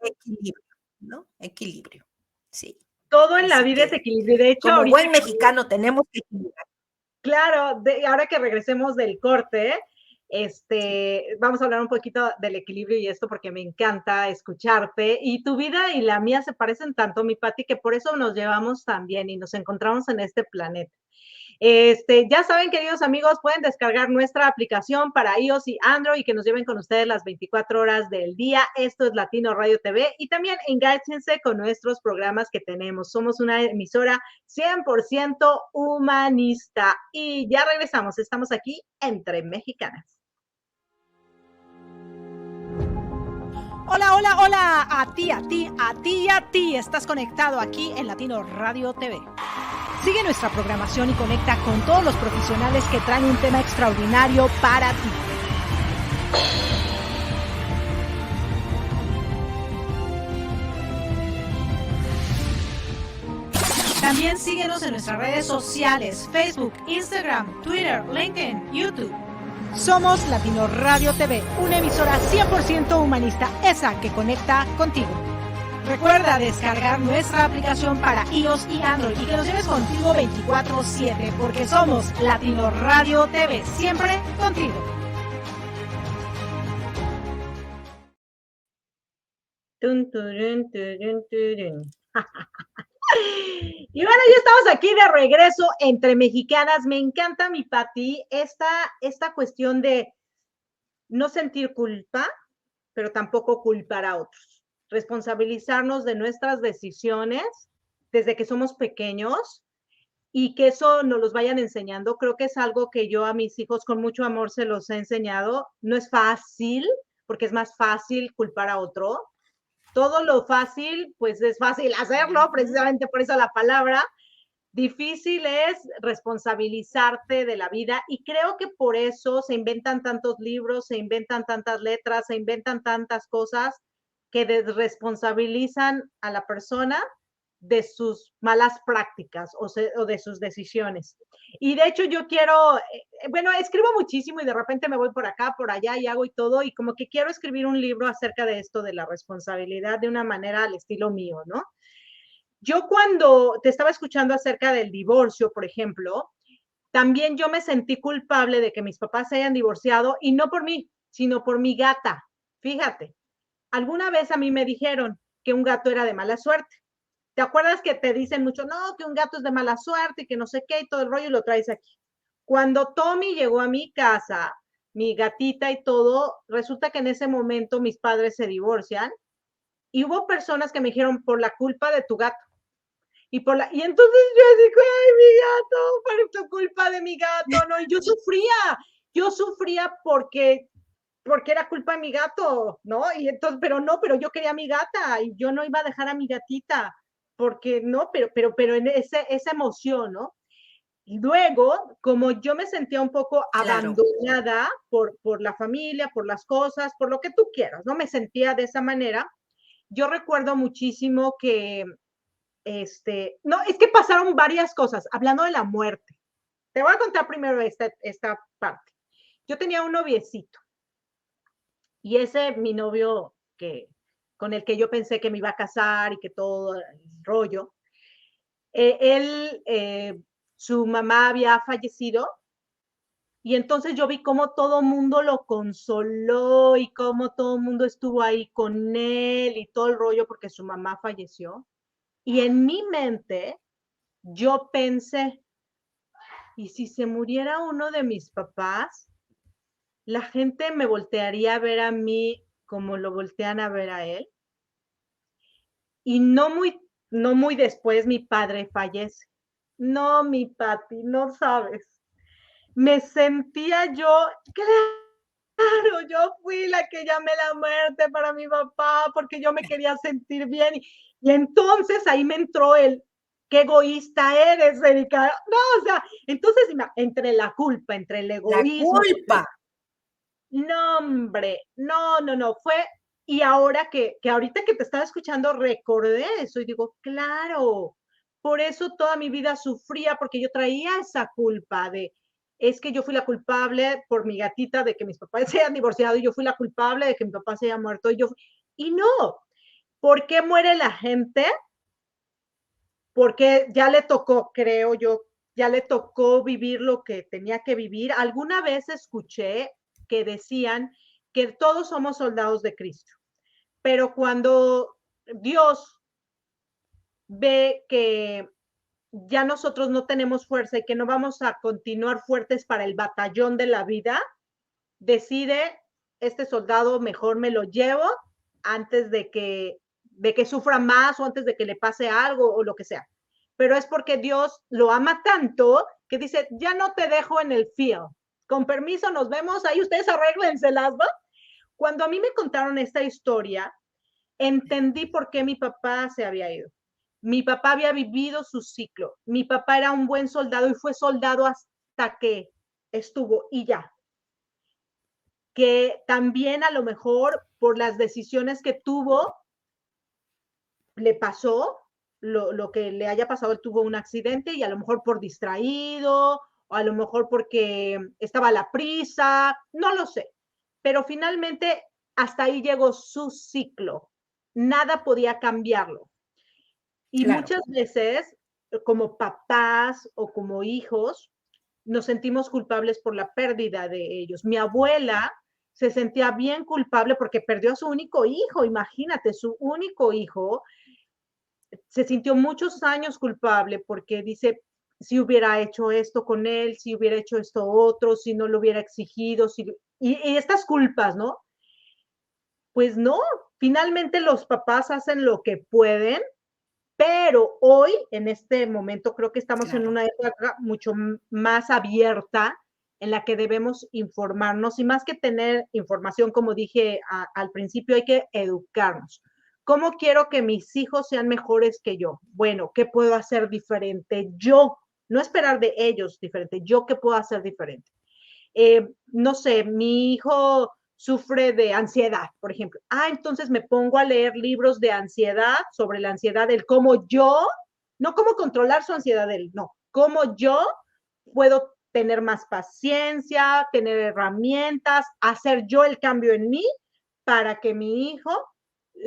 [SPEAKER 2] equilibrio, ¿no? Equilibrio, sí.
[SPEAKER 4] Todo en la vida es equilibrio. De hecho,
[SPEAKER 2] como buen mexicano tenemos que equilibrar.
[SPEAKER 4] Claro, ahora que regresemos del corte, vamos a hablar un poquito del equilibrio y esto porque me encanta escucharte y tu vida y la mía se parecen tanto, mi Pati, que por eso nos llevamos tan bien y nos encontramos en este planeta. Ya saben, queridos amigos, pueden descargar nuestra aplicación para iOS y Android y que nos lleven con ustedes las 24 horas del día. Esto es Latino Radio TV y también engánjense con nuestros programas que tenemos. Somos una emisora 100% humanista y ya regresamos. Estamos aquí entre mexicanas.
[SPEAKER 1] Hola, hola, hola, a ti, a ti, a ti y a ti. Estás conectado aquí en Latino Radio TV. Sigue nuestra programación y conecta con todos los profesionales que traen un tema extraordinario para ti. También síguenos en nuestras redes sociales, Facebook, Instagram, Twitter, LinkedIn, YouTube. Somos Latino Radio TV, una emisora 100% humanista, esa que conecta contigo. Recuerda descargar nuestra aplicación para iOS y Android y que nos lleves contigo 24/7, porque somos Latino Radio TV, siempre contigo.
[SPEAKER 4] Tun, turun, turun, turun. Y bueno, ya estamos aquí de regreso entre mexicanas. Me encanta, mi Pati, esta cuestión de no sentir culpa, pero tampoco culpar a otros. Responsabilizarnos de nuestras decisiones desde que somos pequeños y que eso nos los vayan enseñando. Creo que es algo que yo a mis hijos con mucho amor se los he enseñado. No es fácil, porque es más fácil culpar a otro. Todo lo fácil, pues es fácil hacerlo, precisamente por eso la palabra. Difícil es responsabilizarte de la vida y creo que por eso se inventan tantos libros, se inventan tantas letras, se inventan tantas cosas que desresponsabilizan a la persona de sus malas prácticas o de sus decisiones. Y de hecho yo quiero, bueno, escribo muchísimo y de repente me voy por acá, por allá y hago y todo, y como que quiero escribir un libro acerca de esto, de la responsabilidad de una manera al estilo mío, ¿no? Yo cuando te estaba escuchando acerca del divorcio, por ejemplo, también yo me sentí culpable de que mis papás se hayan divorciado y no por mí, sino por mi gata. Fíjate, alguna vez a mí me dijeron que un gato era de mala suerte. ¿Te acuerdas que te dicen mucho, no, que un gato es de mala suerte y que no sé qué y todo el rollo y lo traes aquí? Cuando Tommy llegó a mi casa, mi gatita y todo, resulta que en ese momento mis padres se divorcian y hubo personas que me dijeron por la culpa de tu gato. Y entonces yo digo, ay, mi gato, por tu culpa de mi gato, no, y yo sufría porque era culpa de mi gato, ¿no? Y entonces, pero yo quería a mi gata y yo no iba a dejar a mi gatita, porque no, pero en esa emoción, ¿no? Y luego, como yo me sentía un poco abandonada por la familia, por las cosas, por lo que tú quieras, ¿no? Me sentía de esa manera. Yo recuerdo muchísimo que, no, es que pasaron varias cosas, hablando de la muerte. Te voy a contar primero esta parte. Yo tenía un noviecito y ese, mi novio con el que yo pensé que me iba a casar y que todo el rollo, su mamá había fallecido y entonces yo vi cómo todo el mundo lo consoló y cómo todo el mundo estuvo ahí con él y todo el rollo porque su mamá falleció. Y en mi mente yo pensé, ¿y si se muriera uno de mis papás? La gente me voltearía a ver a mí como lo voltean a ver a él. Y no muy después mi padre fallece. No, mi Pati, no sabes. Me sentía yo, claro, yo fui la que llamé la muerte para mi papá porque yo me quería sentir bien. Y entonces ahí me entró qué egoísta eres, Erika. No, o sea, entonces entre la culpa, entre el egoísmo.
[SPEAKER 2] La culpa.
[SPEAKER 4] No, hombre, no, fue, y ahora que ahorita que te estaba escuchando recordé eso y digo, claro, por eso toda mi vida sufría, porque yo traía esa culpa es que yo fui la culpable por mi gatita de que mis papás se hayan divorciado y yo fui la culpable de que mi papá se haya muerto y no, ¿por qué muere la gente? Porque ya le tocó, creo yo, ya le tocó vivir lo que tenía que vivir. Alguna vez escuché que decían que todos somos soldados de Cristo, pero cuando Dios ve que ya nosotros no tenemos fuerza y que no vamos a continuar fuertes para el batallón de la vida, decide, este soldado mejor me lo llevo antes de que sufra más o antes de que le pase algo o lo que sea. Pero es porque Dios lo ama tanto que dice, ya no te dejo en el field. Con permiso, nos vemos, ahí ustedes arréglenselas, ¿no? Cuando a mí me contaron esta historia, entendí por qué mi papá se había ido. Mi papá había vivido su ciclo. Mi papá era un buen soldado y fue soldado hasta que estuvo y ya. que también a lo mejor por las decisiones que tuvo, le pasó lo que le haya pasado, él tuvo un accidente y a lo mejor por distraído, o a lo mejor porque estaba a la prisa, no lo sé. Pero finalmente hasta ahí llegó su ciclo. Nada podía cambiarlo. Y
[SPEAKER 2] Claro.
[SPEAKER 4] muchas veces, como papás o como hijos, nos sentimos culpables por la pérdida de ellos. Mi abuela se sentía bien culpable porque perdió a su único hijo, imagínate, su único hijo. Se sintió muchos años culpable porque dice, si hubiera hecho esto con él, si hubiera hecho esto otro, si no lo hubiera exigido, y estas culpas, ¿no? Pues no, finalmente los papás hacen lo que pueden, pero hoy, en este momento, creo que estamos en
[SPEAKER 2] Claro.
[SPEAKER 4] una época mucho más abierta en la que debemos informarnos y más que tener información, como dije al principio, hay que educarnos. ¿Cómo quiero que mis hijos sean mejores que yo? Bueno, ¿qué puedo hacer diferente yo? No esperar de ellos diferente, yo qué puedo hacer diferente. No sé, mi hijo sufre de ansiedad, por ejemplo. Entonces me pongo a leer libros de ansiedad, sobre la ansiedad, el cómo yo, no cómo controlar su ansiedad, no, cómo yo puedo tener más paciencia, tener herramientas, hacer yo el cambio en mí para que mi hijo,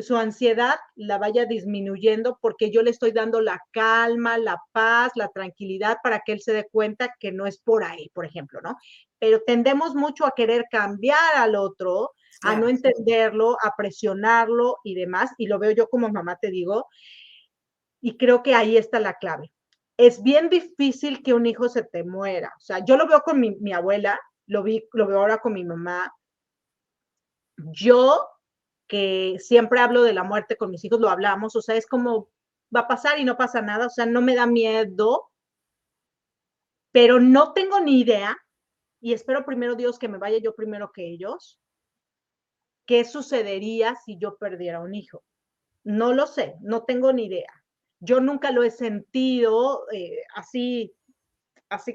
[SPEAKER 4] su ansiedad la vaya disminuyendo porque yo le estoy dando la calma, la paz, la tranquilidad para que él se dé cuenta que no es por ahí, por ejemplo, ¿no? Pero tendemos mucho a querer cambiar al otro, a no
[SPEAKER 2] Claro.
[SPEAKER 4] entenderlo, a presionarlo y demás, y lo veo yo como mamá, te digo, y creo que ahí está la clave. Es bien difícil que un hijo se te muera. O sea, yo lo veo con mi abuela, lo veo ahora con mi mamá. Yo, que siempre hablo de la muerte con mis hijos, lo hablamos, o sea, es como va a pasar y no pasa nada, o sea, no me da miedo, pero no tengo ni idea, y espero primero Dios que me vaya yo primero que ellos, qué sucedería si yo perdiera un hijo. No lo sé, no tengo ni idea. Yo nunca lo he sentido así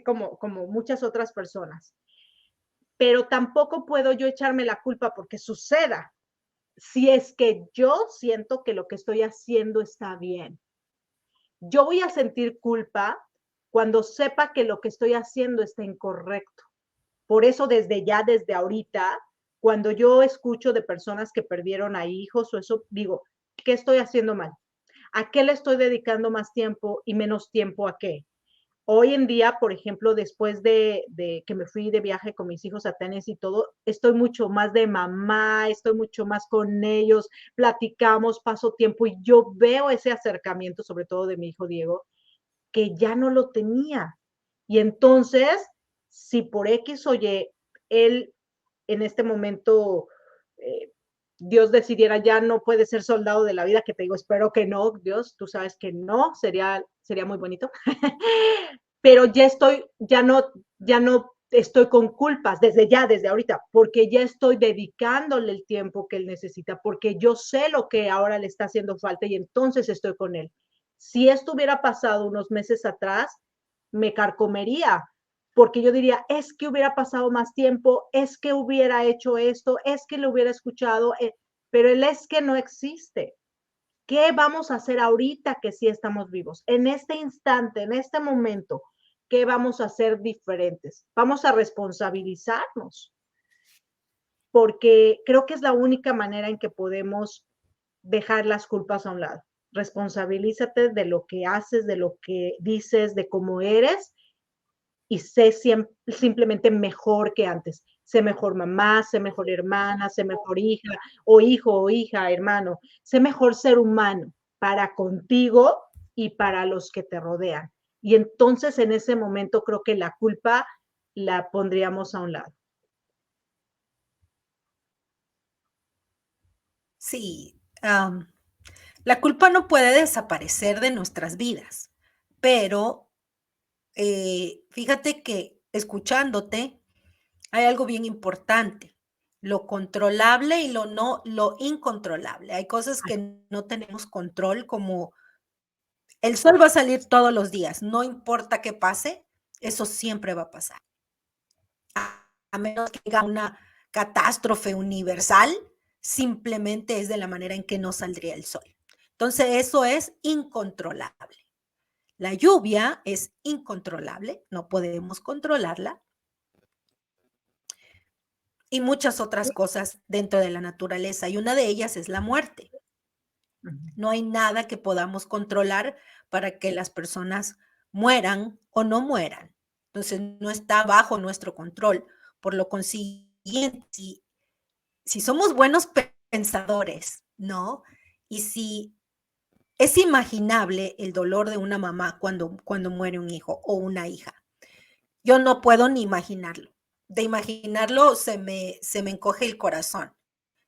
[SPEAKER 4] como muchas otras personas, pero tampoco puedo yo echarme la culpa porque suceda, si es que yo siento que lo que estoy haciendo está bien. Yo voy a sentir culpa cuando sepa que lo que estoy haciendo está incorrecto. Por eso desde ahorita, cuando yo escucho de personas que perdieron a hijos o eso, digo, ¿qué estoy haciendo mal? ¿A qué le estoy dedicando más tiempo y menos tiempo a qué? Hoy en día, por ejemplo, después de que me fui de viaje con mis hijos a Tennessee y todo, estoy mucho más de mamá, estoy mucho más con ellos, platicamos, paso tiempo y yo veo ese acercamiento, sobre todo de mi hijo Diego, que ya no lo tenía. Y entonces, si por X o Y, él en este momento, Dios decidiera ya no puede ser soldado de la vida, que te digo, espero que no, Dios, tú sabes que no, sería muy bonito. Pero ya no estoy con culpas desde ahorita, porque ya estoy dedicándole el tiempo que él necesita, porque yo sé lo que ahora le está haciendo falta y entonces estoy con él. Si esto hubiera pasado unos meses atrás, me carcomería, porque yo diría, es que hubiera pasado más tiempo, es que hubiera hecho esto, es que lo hubiera escuchado, pero el es que no existe. ¿Qué vamos a hacer ahorita que sí estamos vivos? En este instante, en este momento, ¿qué vamos a hacer diferentes? Vamos a responsabilizarnos, porque creo que es la única manera en que podemos dejar las culpas a un lado. Responsabilízate de lo que haces, de lo que dices, de cómo eres y sé simplemente mejor que antes. Sé mejor mamá, sé mejor hermana, sé mejor hija o hijo o hija, hermano. Sé mejor ser humano para contigo y para los que te rodean. Y entonces en ese momento creo que la culpa la pondríamos a un lado.
[SPEAKER 2] Sí, la culpa no puede desaparecer de nuestras vidas, pero fíjate que escuchándote hay algo bien importante, lo controlable y lo incontrolable. Hay cosas que no tenemos control, como el sol va a salir todos los días, no importa qué pase, eso siempre va a pasar. A menos que haya una catástrofe universal, simplemente es de la manera en que no saldría el sol. Entonces, eso es incontrolable. La lluvia es incontrolable, no podemos controlarla. Y muchas otras cosas dentro de la naturaleza, y una de ellas es la muerte. No hay nada que podamos controlar para que las personas mueran o no mueran. Entonces, no está bajo nuestro control. Por lo consiguiente, si somos buenos pensadores, ¿no? Y si es imaginable el dolor de una mamá cuando muere un hijo o una hija. Yo no puedo ni imaginarlo. De imaginarlo se me encoge el corazón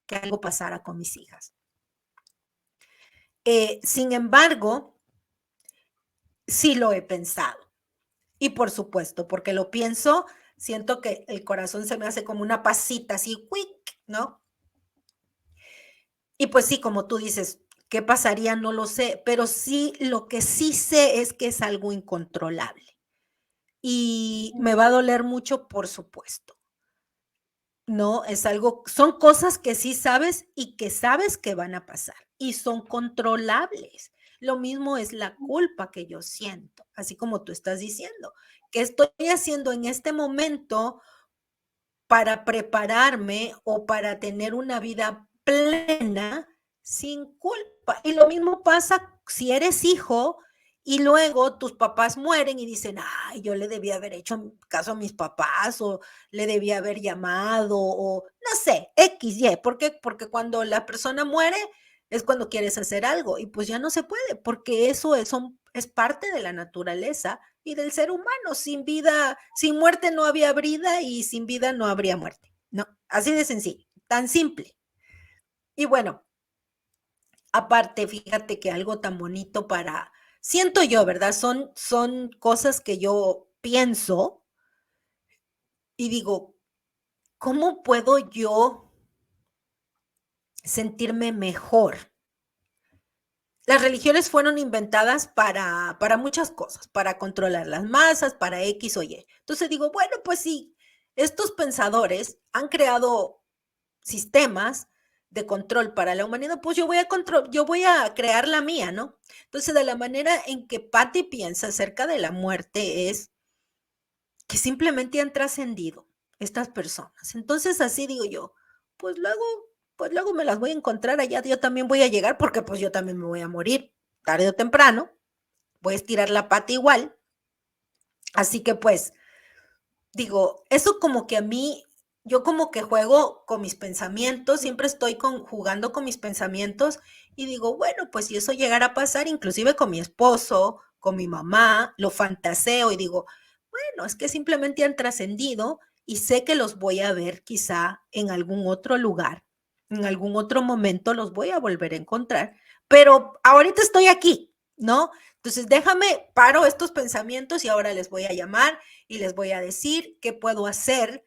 [SPEAKER 2] que algo pasara con mis hijas. Sin embargo, sí lo he pensado. Y por supuesto, porque lo pienso, siento que el corazón se me hace como una pasita así, quick, ¿no? Y pues sí, como tú dices, ¿qué pasaría? No lo sé, pero sí, lo que sí sé es que es algo incontrolable. Y me va a doler mucho, por supuesto. No, es algo, son cosas que sí sabes y que sabes que van a pasar y son controlables. Lo mismo es la culpa que yo siento, así como tú estás diciendo, que estoy haciendo en este momento para prepararme o para tener una vida plena sin culpa. Y lo mismo pasa si eres hijo y luego tus papás mueren y dicen, ay, yo le debía haber hecho caso a mis papás o le debía haber llamado o no sé, X, Y. ¿Por qué? Porque cuando la persona muere es cuando quieres hacer algo y pues ya no se puede porque eso es parte de la naturaleza y del ser humano. Sin vida, sin muerte no había vida y sin vida no habría muerte. No, así de sencillo, tan simple. Y bueno, aparte, fíjate que algo tan bonito siento yo, ¿verdad? Son cosas que yo pienso y digo, ¿cómo puedo yo sentirme mejor? Las religiones fueron inventadas para muchas cosas, para controlar las masas, para X o Y. Entonces digo, bueno, pues sí, estos pensadores han creado sistemas de control para la humanidad, pues yo voy a crear la mía, ¿no? Entonces, de la manera en que Patty piensa acerca de la muerte es que simplemente han trascendido estas personas. Entonces, así digo yo, pues luego me las voy a encontrar allá, yo también voy a llegar porque pues yo también me voy a morir tarde o temprano, voy a estirar la pata igual. Así que pues, digo, eso como que a mí, yo como que juego con mis pensamientos, siempre estoy jugando con mis pensamientos y digo, bueno, pues si eso llegara a pasar, inclusive con mi esposo, con mi mamá, lo fantaseo y digo, bueno, es que simplemente han trascendido y sé que los voy a ver quizá en algún otro lugar, en algún otro momento los voy a volver a encontrar, pero ahorita estoy aquí, ¿no? Entonces paro estos pensamientos y ahora les voy a llamar y les voy a decir qué puedo hacer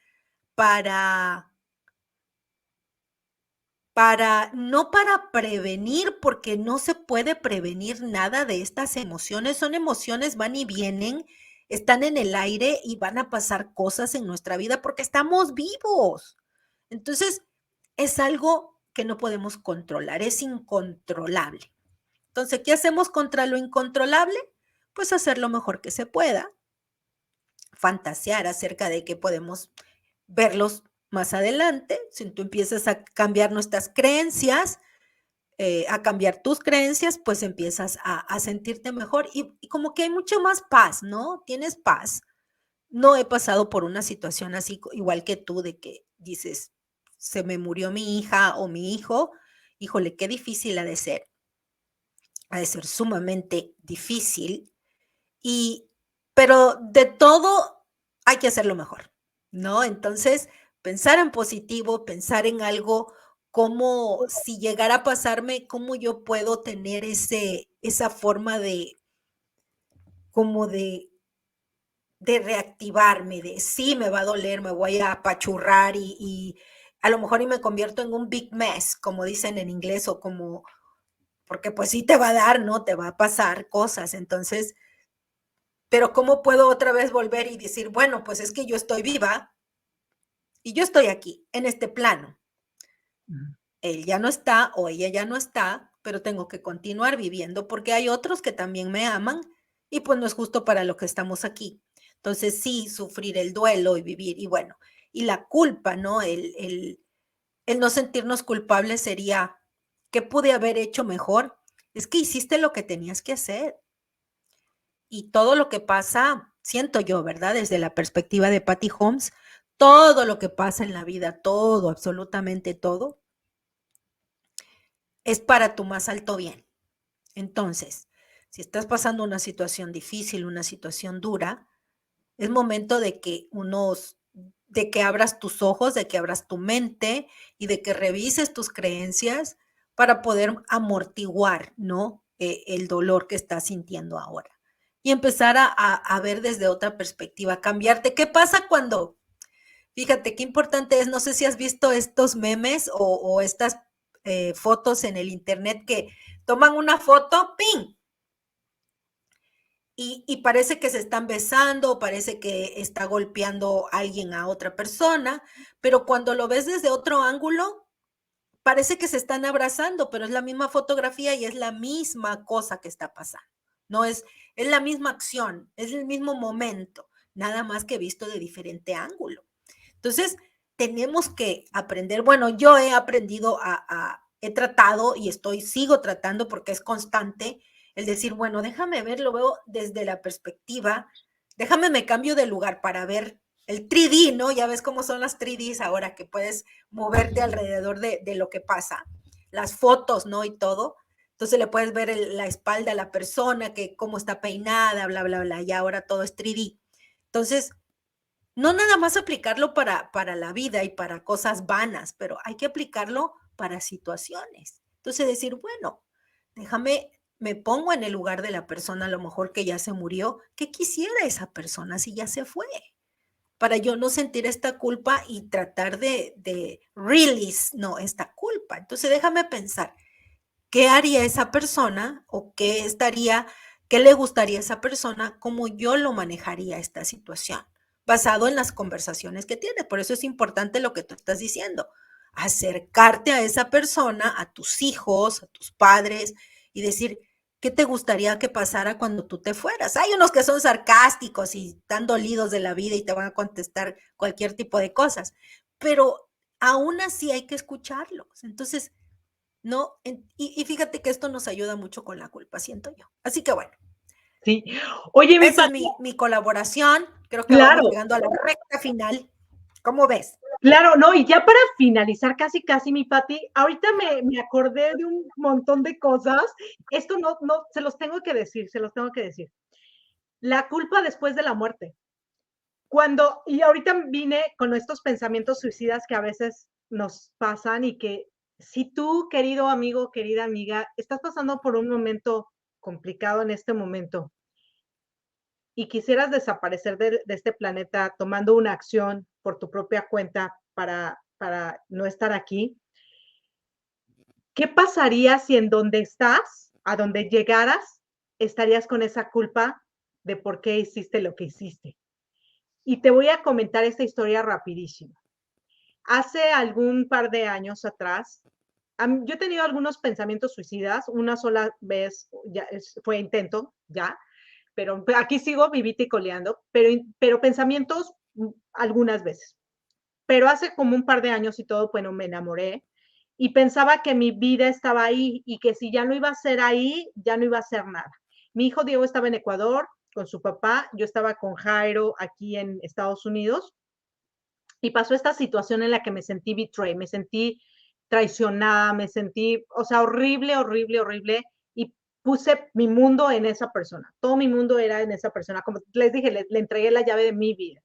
[SPEAKER 2] no para prevenir, porque no se puede prevenir nada de estas emociones, son emociones, van y vienen, están en el aire y van a pasar cosas en nuestra vida porque estamos vivos. Entonces, es algo que no podemos controlar, es incontrolable. Entonces, ¿qué hacemos contra lo incontrolable? Pues hacer lo mejor que se pueda, fantasear acerca de que podemos verlos más adelante, si tú empiezas a cambiar nuestras creencias, a cambiar tus creencias, pues empiezas a sentirte mejor y como que hay mucho más paz, ¿no? Tienes paz. No he pasado por una situación así igual que tú de que dices, se me murió mi hija o mi hijo, híjole, qué difícil ha de ser sumamente difícil, pero de todo hay que hacerlo mejor, ¿no? Entonces, pensar en positivo, pensar en algo, como si llegara a pasarme, cómo yo puedo tener esa forma como de reactivarme, de sí, me va a doler, me voy a apachurrar y a lo mejor y me convierto en un big mess, como dicen en inglés, o como, porque pues sí te va a dar, ¿no? Te va a pasar cosas, entonces, pero ¿cómo puedo otra vez volver y decir, bueno, pues es que yo estoy viva y yo estoy aquí, en este plano. Él ya no está o ella ya no está, pero tengo que continuar viviendo porque hay otros que también me aman y pues no es justo para lo que estamos aquí. Entonces sí, sufrir el duelo y vivir y bueno, y la culpa, ¿no? El no sentirnos culpables sería, ¿qué pude haber hecho mejor? Es que hiciste lo que tenías que hacer. Y todo lo que pasa, siento yo, ¿verdad? Desde la perspectiva de Patty Holmes, todo lo que pasa en la vida, todo, absolutamente todo, es para tu más alto bien. Entonces, si estás pasando una situación difícil, una situación dura, es momento de que abras tus ojos, de que abras tu mente y de que revises tus creencias para poder amortiguar, ¿no? El dolor que estás sintiendo ahora. Y empezar a ver desde otra perspectiva, cambiarte. ¿Qué pasa cuando, fíjate, qué importante es, no sé si has visto estos memes o estas fotos en el internet que toman una foto, ¡ping! Y parece que se están besando, parece que está golpeando alguien a otra persona, pero cuando lo ves desde otro ángulo, parece que se están abrazando, pero es la misma fotografía y es la misma cosa que está pasando. No es la misma acción, es el mismo momento, nada más que visto de diferente ángulo. Entonces, tenemos que aprender, bueno, yo he aprendido he tratado y sigo tratando porque es constante el decir, bueno, déjame ver, lo veo desde la perspectiva, déjame me cambio de lugar para ver el 3D, ¿no? Ya ves cómo son las 3Ds ahora que puedes moverte alrededor de lo que pasa, las fotos, ¿no? Y todo. Entonces le puedes ver la espalda a la persona, que cómo está peinada, bla, bla, bla, y ahora todo es 3D. Entonces, no nada más aplicarlo para la vida y para cosas vanas, pero hay que aplicarlo para situaciones. Entonces decir, bueno, me pongo en el lugar de la persona a lo mejor que ya se murió, ¿qué quisiera esa persona si ya se fue? Para yo no sentir esta culpa y tratar de release, no, esta culpa. Entonces déjame pensar, ¿qué haría esa persona o qué le gustaría a esa persona, cómo yo lo manejaría esta situación, basado en las conversaciones que tiene? Por eso es importante lo que tú estás diciendo, acercarte a esa persona, a tus hijos, a tus padres y decir, ¿qué te gustaría que pasara cuando tú te fueras? Hay unos que son sarcásticos y están dolidos de la vida y te van a contestar cualquier tipo de cosas, pero aún así hay que escucharlos. Entonces, no, y fíjate que esto nos ayuda mucho con la culpa, siento yo. Así que bueno,
[SPEAKER 4] Sí. Oye, mi
[SPEAKER 2] esa es
[SPEAKER 4] Pati,
[SPEAKER 2] mi colaboración. Creo que vamos
[SPEAKER 4] claro,
[SPEAKER 2] llegando a la recta final. ¿Cómo ves?
[SPEAKER 4] claro, no, y ya para finalizar casi, mi Pati, ahorita me acordé de un montón de cosas. Esto no, se los tengo que decir, se los tengo que decir. La culpa después de la muerte. Y ahorita vine con estos pensamientos suicidas que a veces nos pasan y que si tú, querido amigo, querida amiga, estás pasando por un momento complicado en este momento y quisieras desaparecer de este planeta tomando una acción por tu propia cuenta para no estar aquí, ¿qué pasaría si en donde estás, a donde llegaras, estarías con esa culpa de por qué hiciste lo que hiciste? Y te voy a comentar esta historia rapidísimo. Hace algún par de años atrás, yo he tenido algunos pensamientos suicidas, una sola vez ya fue intento, ya, pero aquí sigo vivita y coleando, pero pensamientos algunas veces. Pero hace como un par de años y todo, bueno, me enamoré y pensaba que mi vida estaba ahí y que si ya no iba a ser ahí, ya no iba a ser nada. Mi hijo Diego estaba en Ecuador con su papá, yo estaba con Jairo aquí en Estados Unidos y pasó esta situación en la que me sentí betrayed, me sentí traicionada, me sentí, o sea, horrible, horrible, horrible, y puse mi mundo en esa persona, todo mi mundo era en esa persona, como les dije, le entregué la llave de mi vida.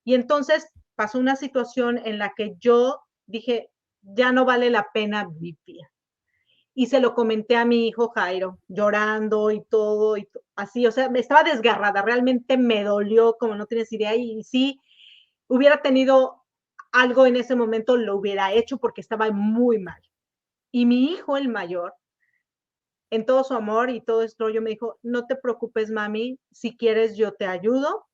[SPEAKER 4] Y entonces pasó una situación en la que yo dije, ya no vale la pena vivir. Y se lo comenté a mi hijo Jairo, llorando y todo, así, o sea, me estaba desgarrada, realmente me dolió como no tienes idea, y sí, hubiera tenido algo en ese momento, lo hubiera hecho porque estaba muy mal. Y mi hijo, el mayor, en todo su amor y todo esto, yo me dijo, no te preocupes, mami, si quieres yo te ayudo,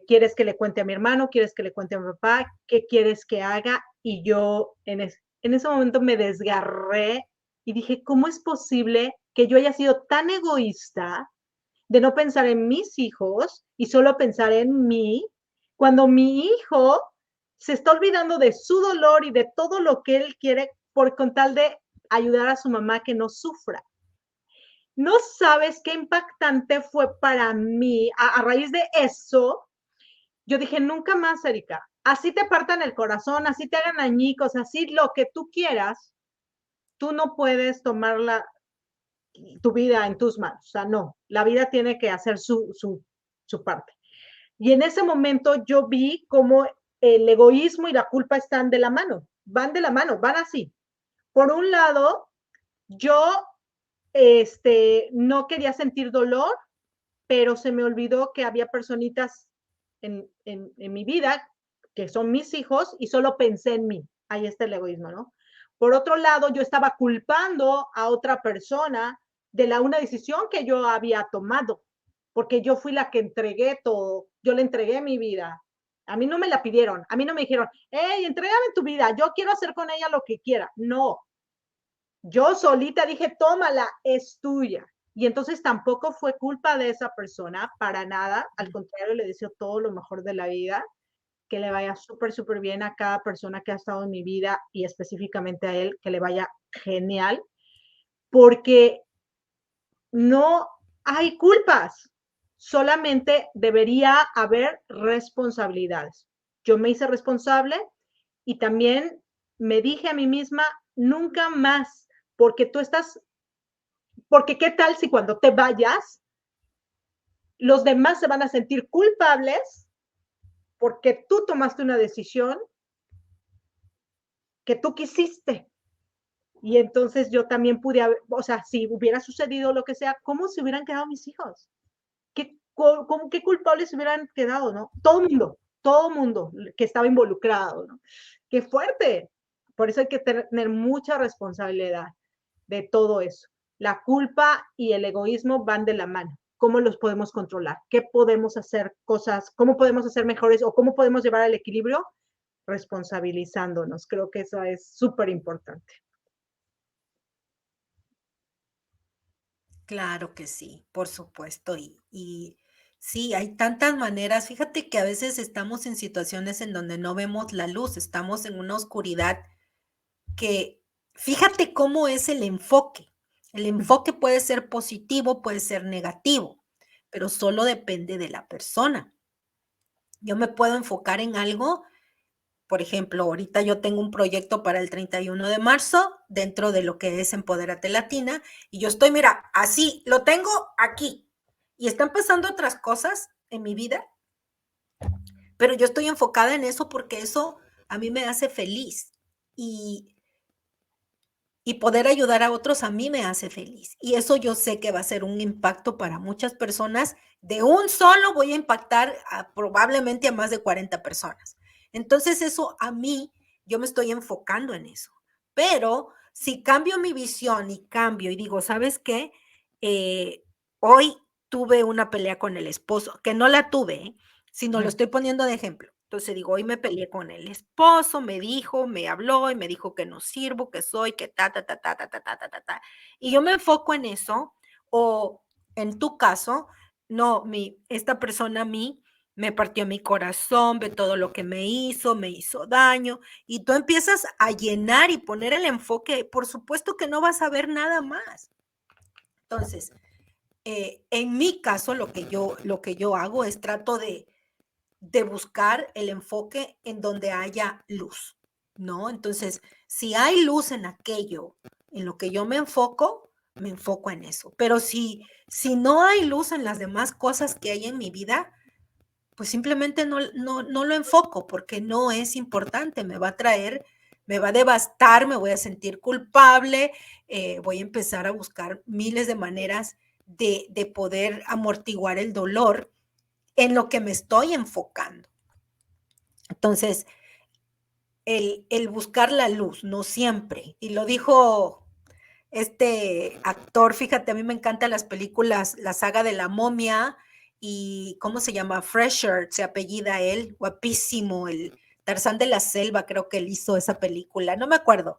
[SPEAKER 4] ¿quieres que le cuente a mi hermano? ¿Quieres que le cuente a mi papá? ¿Qué quieres que haga? Y yo en ese momento me desgarré y dije, ¿cómo es posible que yo haya sido tan egoísta de no pensar en mis hijos y solo pensar en mí, cuando mi hijo se está olvidando de su dolor y de todo lo que él quiere con tal de ayudar a su mamá que no sufra? No sabes qué impactante fue para mí. A raíz de eso, yo dije, nunca más, Erika. Así te partan el corazón, así te hagan añicos, así lo que tú quieras, tú no puedes tomar tu vida en tus manos. O sea, no, la vida tiene que hacer su parte. Y en ese momento yo vi cómo el egoísmo y la culpa están de la mano, van así. Por un lado, yo no quería sentir dolor, pero se me olvidó que había personitas en mi vida que son mis hijos y solo pensé en mí. Ahí está el egoísmo, ¿no? Por otro lado, yo estaba culpando a otra persona de una decisión que yo había tomado, porque yo fui la que entregué todo, yo le entregué mi vida. A mí no me la pidieron, a mí no me dijeron, hey, entrégame tu vida, yo quiero hacer con ella lo que quiera. No, yo solita dije, tómala, es tuya. Y entonces tampoco fue culpa de esa persona, para nada. Al contrario, le deseo todo lo mejor de la vida, que le vaya súper, súper bien a cada persona que ha estado en mi vida y específicamente a él, que le vaya genial, porque no hay culpas, solamente debería haber responsabilidades. Yo me hice responsable y también me dije a mí misma, nunca más, porque porque qué tal si cuando te vayas, los demás se van a sentir culpables porque tú tomaste una decisión que tú quisiste. Y entonces yo también pude haber, o sea, si hubiera sucedido lo que sea, ¿cómo se hubieran quedado mis hijos? ¿Qué culpables se hubieran quedado, no? Todo mundo que estaba involucrado, ¿no? Qué fuerte. Por eso hay que tener mucha responsabilidad de todo eso. La culpa y el egoísmo van de la mano. ¿Cómo los podemos controlar? ¿Qué podemos hacer cosas? ¿Cómo podemos hacer mejores o cómo podemos llevar al equilibrio? Responsabilizándonos. Creo que eso es súper importante.
[SPEAKER 2] Claro que sí, por supuesto. Y sí, hay tantas maneras. Fíjate que a veces estamos en situaciones en donde no vemos la luz, estamos en una oscuridad que, fíjate cómo es el enfoque. El enfoque puede ser positivo, puede ser negativo, pero solo depende de la persona. Yo me puedo enfocar en algo. Por ejemplo, ahorita yo tengo un proyecto para el 31 de marzo dentro de lo que es Empodérate Latina y yo estoy, mira, así, lo tengo aquí y están pasando otras cosas en mi vida, pero yo estoy enfocada en eso porque eso a mí me hace feliz y, y poder ayudar a otros a mí me hace feliz. Y eso yo sé que va a ser un impacto para muchas personas. De un solo voy a impactar probablemente a más de 40 personas. Entonces eso a mí, yo me estoy enfocando en eso. Pero si cambio mi visión y cambio y digo, ¿sabes qué? Hoy tuve una pelea con el esposo, que no la tuve, sino lo estoy poniendo de ejemplo. Entonces digo, hoy me peleé con el esposo, me dijo, me habló y me dijo que no sirvo, que soy, que ta, ta, ta, ta, ta, ta, ta, ta, ta, ta. Y yo me enfoco en eso, o en tu caso, no, esta persona a mí me partió mi corazón, ve todo lo que me hizo daño, y tú empiezas a llenar y poner el enfoque, por supuesto que no vas a ver nada más. Entonces, en mi caso, lo que yo hago es trato de buscar el enfoque en donde haya luz, ¿no? Entonces, si hay luz en aquello en lo que yo me enfoco en eso. Pero si no hay luz en las demás cosas que hay en mi vida, pues simplemente no lo enfoco porque no es importante, me va a devastar, me voy a sentir culpable, voy a empezar a buscar miles de maneras de poder amortiguar el dolor en lo que me estoy enfocando. Entonces, el buscar la luz, no siempre. Y lo dijo este actor, fíjate, a mí me encantan las películas, la saga de la momia y ¿cómo se llama? Fresher, se apellida él, guapísimo, el Tarzán de la Selva, creo que él hizo esa película, no me acuerdo.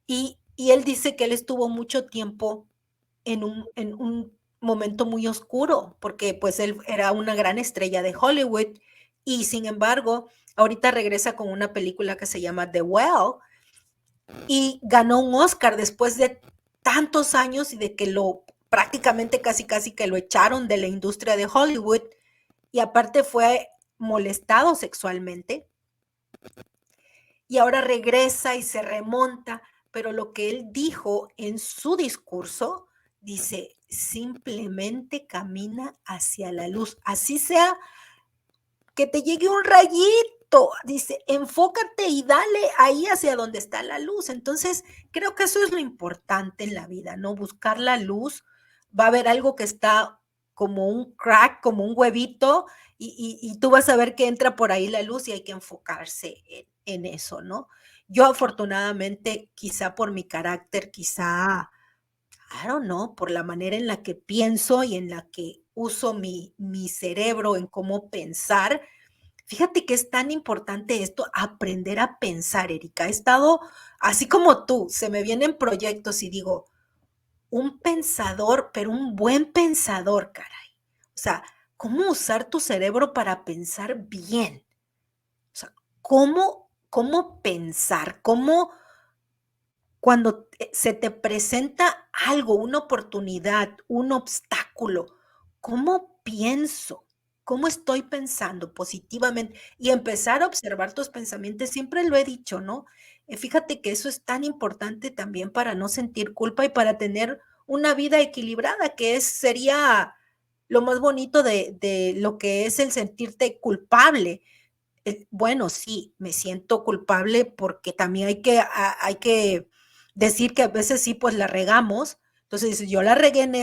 [SPEAKER 2] Y él dice que él estuvo mucho tiempo en un momento muy oscuro, porque pues él era una gran estrella de Hollywood y sin embargo, ahorita regresa con una película que se llama The Well y ganó un Oscar después de tantos años y de que lo prácticamente casi que lo echaron de la industria de Hollywood y aparte fue molestado sexualmente y ahora regresa y se remonta, pero lo que él dijo en su discurso, dice, simplemente camina hacia la luz, así sea que te llegue un rayito, dice, enfócate y dale ahí hacia donde está la luz. Entonces, creo que eso es lo importante en la vida, ¿no? Buscar la luz, va a haber algo que está como un crack, como un huevito, y tú vas a ver que entra por ahí la luz y hay que enfocarse en eso, ¿no? Yo afortunadamente, quizá por mi carácter, quizá, I don't know, por la manera en la que pienso y en la que uso mi cerebro en cómo pensar. Fíjate que es tan importante esto, aprender a pensar, Erika. He estado así como tú, se me vienen proyectos y digo, un pensador, pero un buen pensador, caray. O sea, ¿cómo usar tu cerebro para pensar bien? O sea, ¿cómo pensar? ¿Cómo cuando se te presenta algo, una oportunidad, un obstáculo, cómo pienso? ¿Cómo estoy pensando positivamente? Y empezar a observar tus pensamientos, siempre lo he dicho, ¿no? Fíjate que eso es tan importante también para no sentir culpa y para tener una vida equilibrada, que sería lo más bonito de lo que es el sentirte culpable. Bueno, sí, me siento culpable porque también hay que decir que a veces sí, pues la regamos. Entonces dices, yo la regué en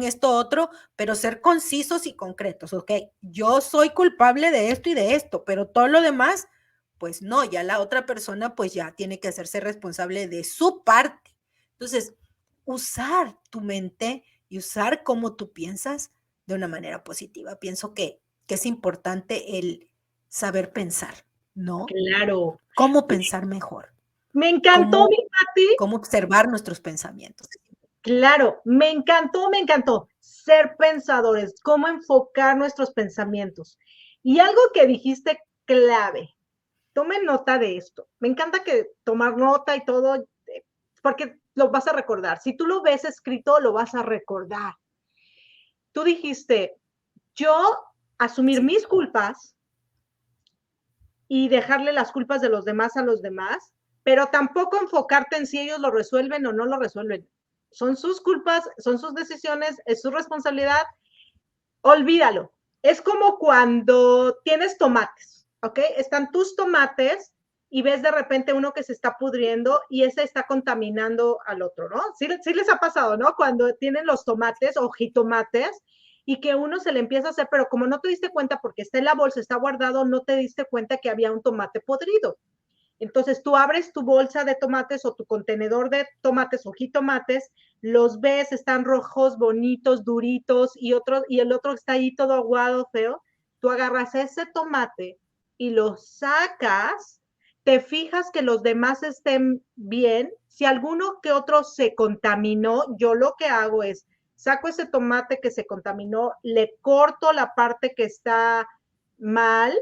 [SPEAKER 2] esto otro, pero ser concisos y concretos, ¿ok? Yo soy culpable de esto y de esto, pero todo lo demás, pues no, ya la otra persona pues ya tiene que hacerse responsable de su parte. Entonces, usar tu mente y usar cómo tú piensas de una manera positiva. Pienso que es importante el saber pensar, ¿no?
[SPEAKER 4] Claro.
[SPEAKER 2] Cómo pensar mejor.
[SPEAKER 4] Me encantó, mi Pati.
[SPEAKER 2] Cómo observar nuestros pensamientos.
[SPEAKER 4] Claro, me encantó ser pensadores, cómo enfocar nuestros pensamientos. Y algo que dijiste clave, tomen nota de esto. Me encanta que tomar nota y todo, porque lo vas a recordar. Si tú lo ves escrito, lo vas a recordar. Tú dijiste, yo asumir mis culpas y dejarle las culpas de los demás a los demás, pero tampoco enfocarte en si ellos lo resuelven o no lo resuelven. Son sus culpas, son sus decisiones, es su responsabilidad. Olvídalo. Es como cuando tienes tomates, ¿ok? Están tus tomates y ves de repente uno que se está pudriendo y ese está contaminando al otro, ¿no? Sí les ha pasado, ¿no? Cuando tienen los tomates o jitomates y que uno se le empieza a hacer, pero como no te diste cuenta porque está en la bolsa, está guardado, no te diste cuenta que había un tomate podrido. Entonces tú abres tu bolsa de tomates o tu contenedor de tomates o jitomates, los ves, están rojos, bonitos, duritos y el otro está ahí todo aguado, feo. Tú agarras ese tomate y lo sacas, te fijas que los demás estén bien. Si alguno que otro se contaminó, yo lo que hago es saco ese tomate que se contaminó, le corto la parte que está mal,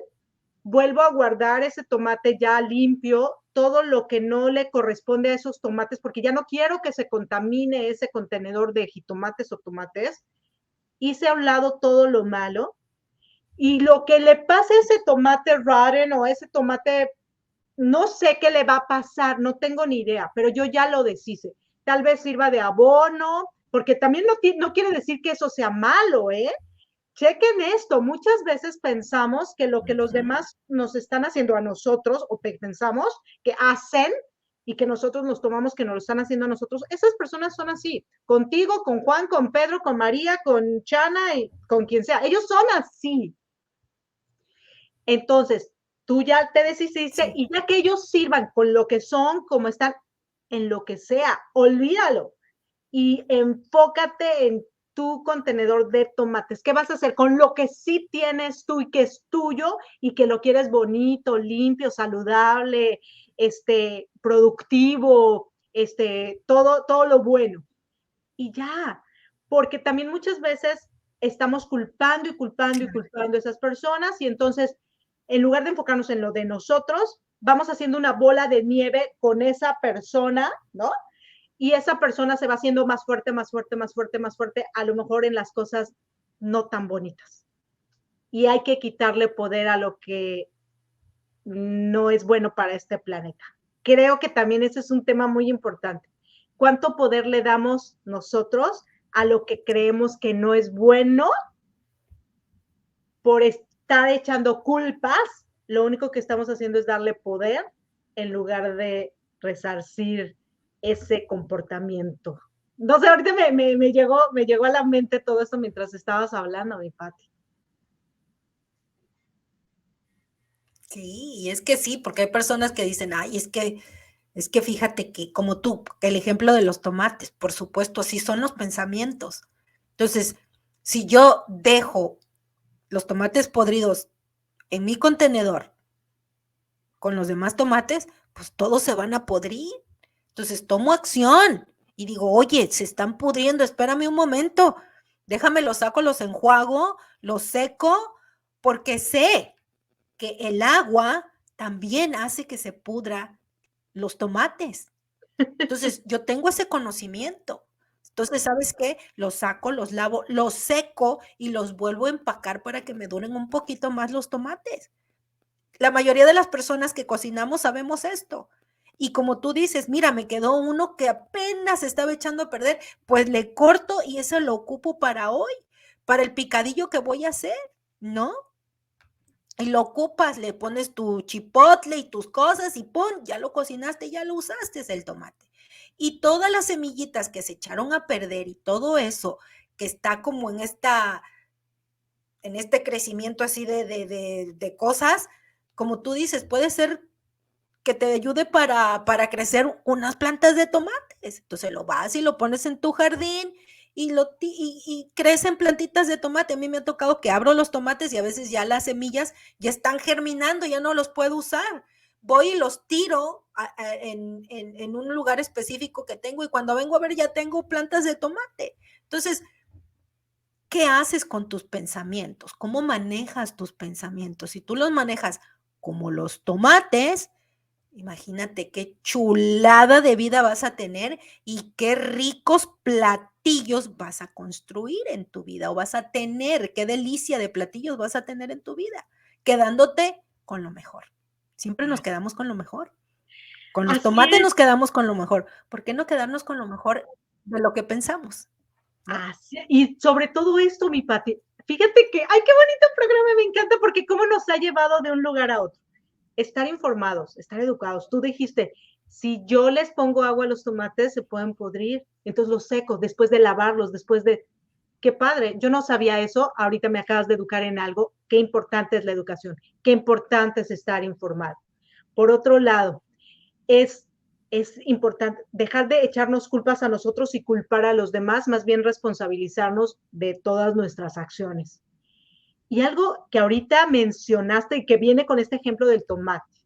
[SPEAKER 4] vuelvo a guardar ese tomate ya limpio, todo lo que no le corresponde a esos tomates, porque ya no quiero que se contamine ese contenedor de jitomates o tomates. Hice a un lado todo lo malo y lo que le pase a ese tomate rotten o ese tomate, no sé qué le va a pasar, no tengo ni idea, pero yo ya lo deshice. Tal vez sirva de abono, porque también no quiere decir que eso sea malo, ¿eh? Chequen esto, muchas veces pensamos que lo que los demás nos están haciendo a nosotros, o pensamos que hacen y que nosotros nos tomamos que nos lo están haciendo a nosotros, esas personas son así, contigo, con Juan, con Pedro, con María, con Chana y con quien sea, ellos son así. Entonces, tú ya te deshiciste sí. Y ya que ellos sirvan con lo que son, como están, en lo que sea, olvídalo y enfócate en tu contenedor de tomates? ¿Qué vas a hacer con lo que sí tienes tú y que es tuyo y que lo quieres bonito, limpio, saludable, productivo, todo lo bueno? Y ya, porque también muchas veces estamos culpando y culpando y culpando a esas personas y entonces, en lugar de enfocarnos en lo de nosotros, vamos haciendo una bola de nieve con esa persona, ¿no? Y esa persona se va haciendo más fuerte, más fuerte, más fuerte, más fuerte, a lo mejor en las cosas no tan bonitas. Y hay que quitarle poder a lo que no es bueno para este planeta. Creo que también ese es un tema muy importante. ¿Cuánto poder le damos nosotros a lo que creemos que no es bueno por estar echando culpas? Lo único que estamos haciendo es darle poder en lugar de resarcir ese comportamiento. No sé, ahorita me llegó a la mente todo esto mientras estabas hablando, mi Pati.
[SPEAKER 2] Sí, y es que sí, porque hay personas que dicen, ay, es que fíjate que como tú, el ejemplo de los tomates, por supuesto, así son los pensamientos. Entonces, si yo dejo los tomates podridos en mi contenedor con los demás tomates, pues todos se van a podrir. Entonces tomo acción y digo, oye, se están pudriendo, espérame un momento, déjame los saco, los enjuago, los seco, porque sé que el agua también hace que se pudra los tomates. Entonces, yo tengo ese conocimiento. Entonces, ¿sabes qué? Los saco, los lavo, los seco y los vuelvo a empacar para que me duren un poquito más los tomates. La mayoría de las personas que cocinamos sabemos esto. Y como tú dices, mira, me quedó uno que apenas estaba echando a perder, pues le corto y eso lo ocupo para hoy, para el picadillo que voy a hacer, ¿no? Y lo ocupas, le pones tu chipotle y tus cosas y ¡pum! Ya lo cocinaste, ya lo usaste el tomate. Y todas las semillitas que se echaron a perder y todo eso que está como en este crecimiento así de cosas, como tú dices, puede ser que te ayude para crecer unas plantas de tomates. Entonces lo vas y lo pones en tu jardín y crecen plantitas de tomate. A mí me ha tocado que abro los tomates y a veces ya las semillas ya están germinando, ya no los puedo usar. Voy y los tiro en un lugar específico que tengo y cuando vengo a ver ya tengo plantas de tomate. Entonces, ¿qué haces con tus pensamientos? ¿Cómo manejas tus pensamientos? Si tú los manejas como los tomates, imagínate qué chulada de vida vas a tener y qué ricos platillos vas a construir en tu vida o vas a tener, qué delicia de platillos vas a tener en tu vida, quedándote con lo mejor. Siempre nos quedamos con lo mejor. Con los tomates nos quedamos con lo mejor. ¿Por qué no quedarnos con lo mejor de lo que pensamos? ¿No?
[SPEAKER 4] Y sobre todo esto, mi Pati, fíjate que, ay, qué bonito programa, me encanta porque cómo nos ha llevado de un lugar a otro. Estar informados, estar educados. Tú dijiste, si yo les pongo agua a los tomates, se pueden podrir, entonces los seco, después de lavarlos, después de... Qué padre, yo no sabía eso, ahorita me acabas de educar en algo, qué importante es la educación, qué importante es estar informado. Por otro lado, es importante dejar de echarnos culpas a nosotros y culpar a los demás, más bien responsabilizarnos de todas nuestras acciones. Y algo que ahorita mencionaste y que viene con este ejemplo del tomate,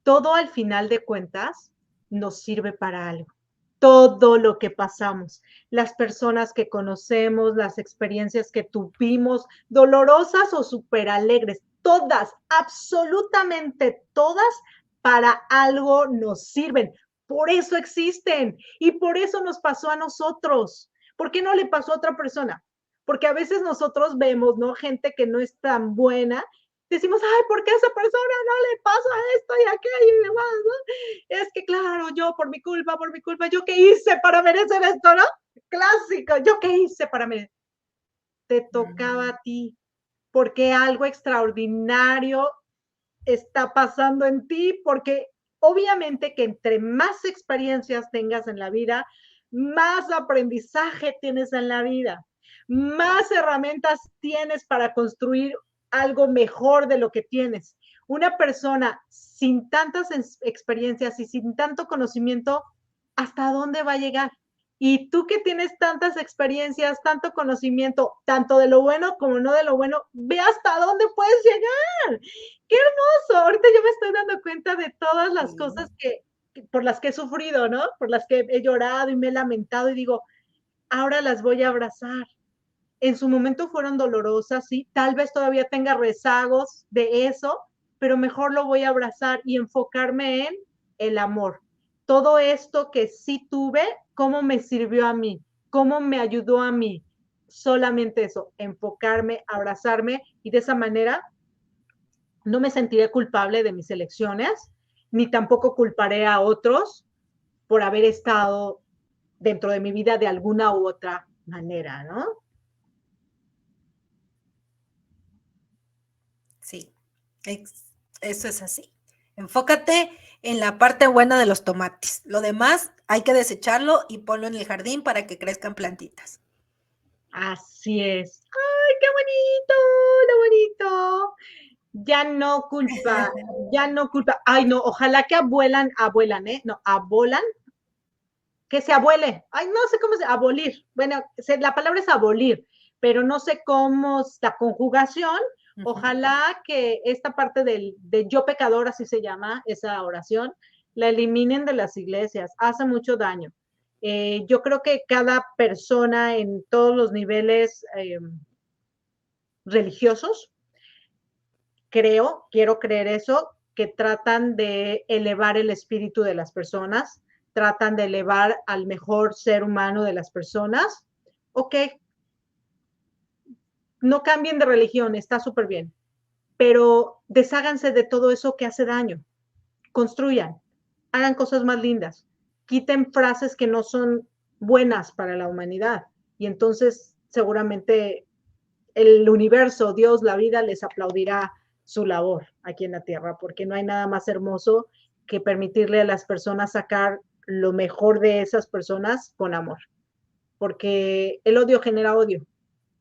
[SPEAKER 4] todo al final de cuentas nos sirve para algo. Todo lo que pasamos, las personas que conocemos, las experiencias que tuvimos, dolorosas o súper alegres, todas, absolutamente todas, para algo nos sirven. Por eso existen y por eso nos pasó a nosotros. ¿Por qué no le pasó a otra persona? Porque a veces nosotros vemos, ¿no? Gente que no es tan buena, decimos, ay, ¿por qué a esa persona no le pasa esto y aquello y demás, ¿no? Es que, claro, yo por mi culpa, ¿yo qué hice para merecer esto, no? Clásico, ¿yo qué hice para merecer? Te tocaba a ti, porque algo extraordinario está pasando en ti, porque obviamente que entre más experiencias tengas en la vida, más aprendizaje tienes en la vida, más herramientas tienes para construir algo mejor de lo que tienes. Una persona sin tantas experiencias y sin tanto conocimiento, ¿hasta dónde va a llegar? Y tú que tienes tantas experiencias, tanto conocimiento, tanto de lo bueno como no de lo bueno, ve hasta dónde puedes llegar. ¡Qué hermoso! Ahorita yo me estoy dando cuenta de todas las cosas
[SPEAKER 2] Sí.
[SPEAKER 4] por las que he sufrido, ¿no? Por las que he llorado y me he lamentado y digo, ahora las voy a abrazar. En su momento fueron dolorosas, sí, tal vez todavía tenga rezagos de eso, pero mejor lo voy a abrazar y enfocarme en el amor. Todo esto que sí tuve, cómo me sirvió a mí, cómo me ayudó a mí. Solamente eso, enfocarme, abrazarme y de esa manera no me sentiré culpable de mis elecciones, ni tampoco culparé a otros por haber estado dentro de mi vida de alguna u otra manera, ¿no?
[SPEAKER 2] Sí, eso es así. Enfócate en la parte buena de los tomates. Lo demás hay que desecharlo y ponlo en el jardín para que crezcan plantitas.
[SPEAKER 4] Así es. ¡Ay, qué bonito! ¡Qué bonito! Ya no culpa, ya no culpa. Ay, no, ojalá que abuelan, ¿eh? No, abolan, que se abuele. Ay, no sé cómo se, abolir. Bueno, la palabra es abolir, pero no sé cómo la conjugación. Ojalá que esta parte de yo pecador, así se llama esa oración, la eliminen de las iglesias. Hace mucho daño. Yo creo que cada persona en todos los niveles religiosos, quiero creer eso, que tratan de elevar el espíritu de las personas, tratan de elevar al mejor ser humano de las personas. Ok, no cambien de religión, está súper bien, pero desháganse de todo eso que hace daño, construyan, hagan cosas más lindas, quiten frases que no son buenas para la humanidad y entonces seguramente el universo, Dios, la vida les aplaudirá su labor aquí en la tierra, porque no hay nada más hermoso que permitirle a las personas sacar lo mejor de esas personas con amor, porque el odio genera odio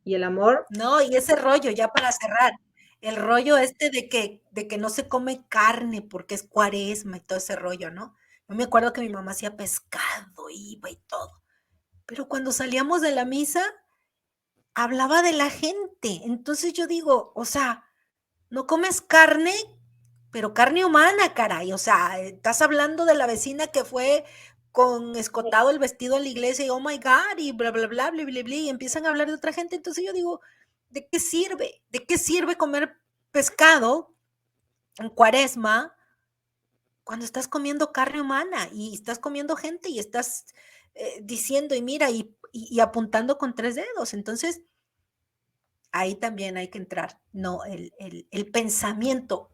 [SPEAKER 4] y el amor.
[SPEAKER 2] No, y ese rollo, ya para cerrar, el rollo este de que no se come carne porque es cuaresma y todo ese rollo, ¿no? Yo me acuerdo que mi mamá hacía pescado, iba y todo, pero cuando salíamos de la misa, hablaba de la gente. Entonces yo digo, o sea, no comes carne, pero carne humana, caray. O sea, estás hablando de la vecina que fue con escotado el vestido a la iglesia y oh my God, y bla, bla, bla, bla, bla, bla, y empiezan a hablar de otra gente. Entonces yo digo, ¿de qué sirve? ¿De qué sirve comer pescado en cuaresma cuando estás comiendo carne humana y estás comiendo gente y estás diciendo y mira y apuntando con 3 dedos? Entonces, ahí también hay que entrar, no, el pensamiento,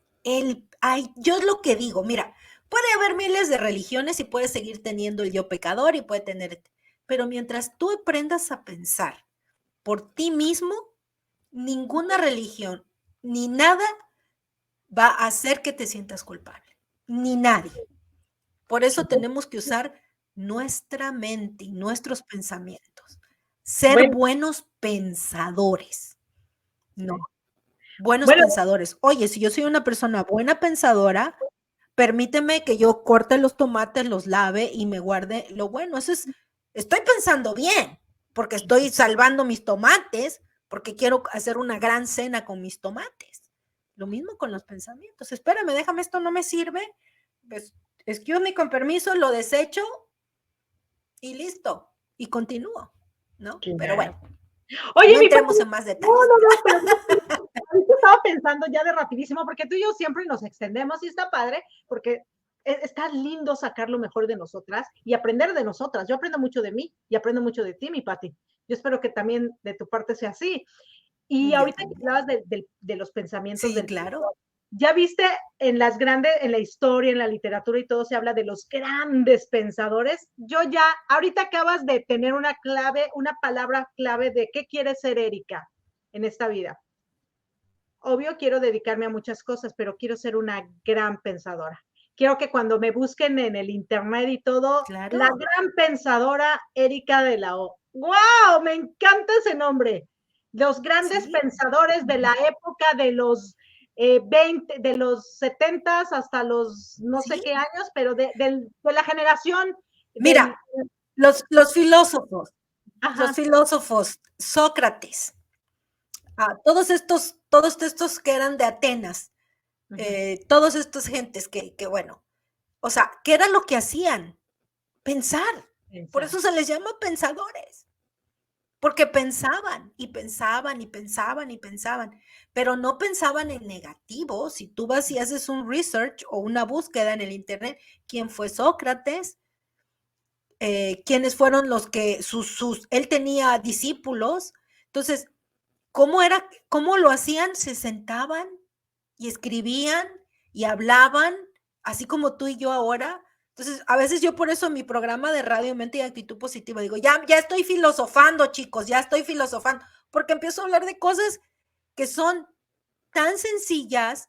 [SPEAKER 2] yo es lo que digo, mira, puede haber miles de religiones y puedes seguir teniendo el yo pecador y puede tener, pero mientras tú aprendas a pensar por ti mismo, ninguna religión ni nada va a hacer que te sientas culpable, ni nadie. Por eso tenemos que usar nuestra mente y nuestros pensamientos, ser
[SPEAKER 4] Bueno,
[SPEAKER 2] buenos pensadores, ¿no? Buenos
[SPEAKER 4] bueno,
[SPEAKER 2] pensadores. Oye, si yo soy una persona buena pensadora, permíteme que yo corte los tomates, los lave y me guarde lo bueno. Eso es, estoy pensando bien, porque estoy salvando mis tomates, porque quiero hacer una gran cena con mis tomates. Lo mismo con los pensamientos. Espérame, déjame, esto no me sirve. Pues, excuse me, con permiso, lo desecho y listo. Y continúo, ¿no? Pero
[SPEAKER 4] claro.
[SPEAKER 2] bueno,
[SPEAKER 4] Oye,
[SPEAKER 2] no
[SPEAKER 4] mi Pati,
[SPEAKER 2] entremos en más
[SPEAKER 4] no,
[SPEAKER 2] detalles.
[SPEAKER 4] no, no, pero ahorita estaba pensando ya de rapidísimo, porque tú y yo siempre nos extendemos y está padre, porque está lindo sacar lo mejor de nosotras y aprender de nosotras. Yo aprendo mucho de mí y aprendo mucho de ti, mi Pati. Yo espero que también de tu parte sea así. Y
[SPEAKER 2] Yo
[SPEAKER 4] ahorita que
[SPEAKER 2] también.
[SPEAKER 4] hablabas de los pensamientos
[SPEAKER 2] Sí,
[SPEAKER 4] del
[SPEAKER 2] claro.
[SPEAKER 4] ya viste en las grandes, en la historia, en la literatura y todo se habla de los grandes pensadores. Yo ya, ahorita acabas de tener una clave, una palabra clave de qué quiere ser Erika en esta vida. Obvio, quiero dedicarme a muchas cosas, pero quiero ser una gran pensadora. Quiero que cuando me busquen en el internet y todo, la
[SPEAKER 2] Claro.
[SPEAKER 4] gran pensadora Erika de la O. ¡Wow! Me encanta ese nombre. Los grandes
[SPEAKER 2] Sí.
[SPEAKER 4] pensadores de la época de los 20, de los 70 hasta los no sé
[SPEAKER 2] Sí.
[SPEAKER 4] qué años, pero de la generación del
[SPEAKER 2] Mira, Los filósofos,
[SPEAKER 4] Ajá.
[SPEAKER 2] Sócrates, todos estos que eran de Atenas, todos estos gentes que, bueno, o sea, ¿qué era lo que hacían? Pensar. Por eso se les llama pensadores. Porque pensaban y pensaban y pensaban y pensaban, pero no pensaban en negativo. Si tú vas y haces un research o una búsqueda en el internet, ¿quién fue Sócrates? ¿Quiénes fueron los que él tenía discípulos? Entonces, ¿cómo lo hacían? Se sentaban y escribían y hablaban, así como tú y yo ahora. Entonces, a veces yo por eso en mi programa de radio Mente y Actitud Positiva digo, ya estoy filosofando, chicos, ya estoy filosofando, porque empiezo a hablar de cosas que son tan sencillas,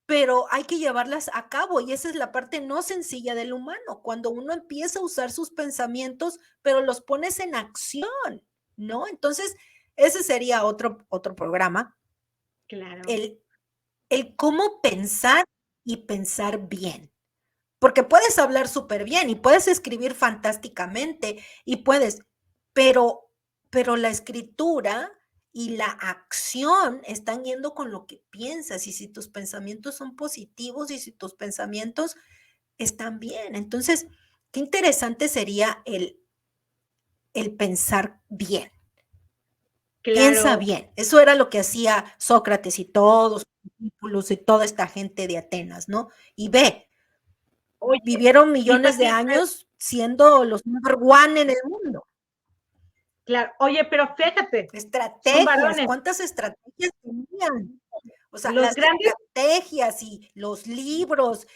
[SPEAKER 2] pero hay que llevarlas a cabo y esa es la parte no sencilla del humano, cuando uno empieza a usar sus pensamientos, pero los pones en acción, ¿no? Entonces, ese sería otro programa.
[SPEAKER 4] Claro.
[SPEAKER 2] El cómo pensar y pensar bien. Porque puedes hablar súper bien y puedes escribir fantásticamente y puedes, pero la escritura y la acción están yendo con lo que piensas y si tus pensamientos son positivos y si tus pensamientos están bien. Entonces, qué interesante sería el pensar bien. Piensa
[SPEAKER 4] Claro.
[SPEAKER 2] bien. Eso era lo que hacía Sócrates y todos sus discípulos y toda esta gente de Atenas, ¿no? Y
[SPEAKER 4] Oye,
[SPEAKER 2] vivieron
[SPEAKER 4] mi
[SPEAKER 2] millones de
[SPEAKER 4] Pati,
[SPEAKER 2] años siendo los number one en el mundo.
[SPEAKER 4] claro. Oye, pero fíjate, son
[SPEAKER 2] Estrategias,
[SPEAKER 4] varones.
[SPEAKER 2] ¿cuántas estrategias tenían? O sea,
[SPEAKER 4] Los
[SPEAKER 2] las
[SPEAKER 4] grandes,
[SPEAKER 2] estrategias y los libros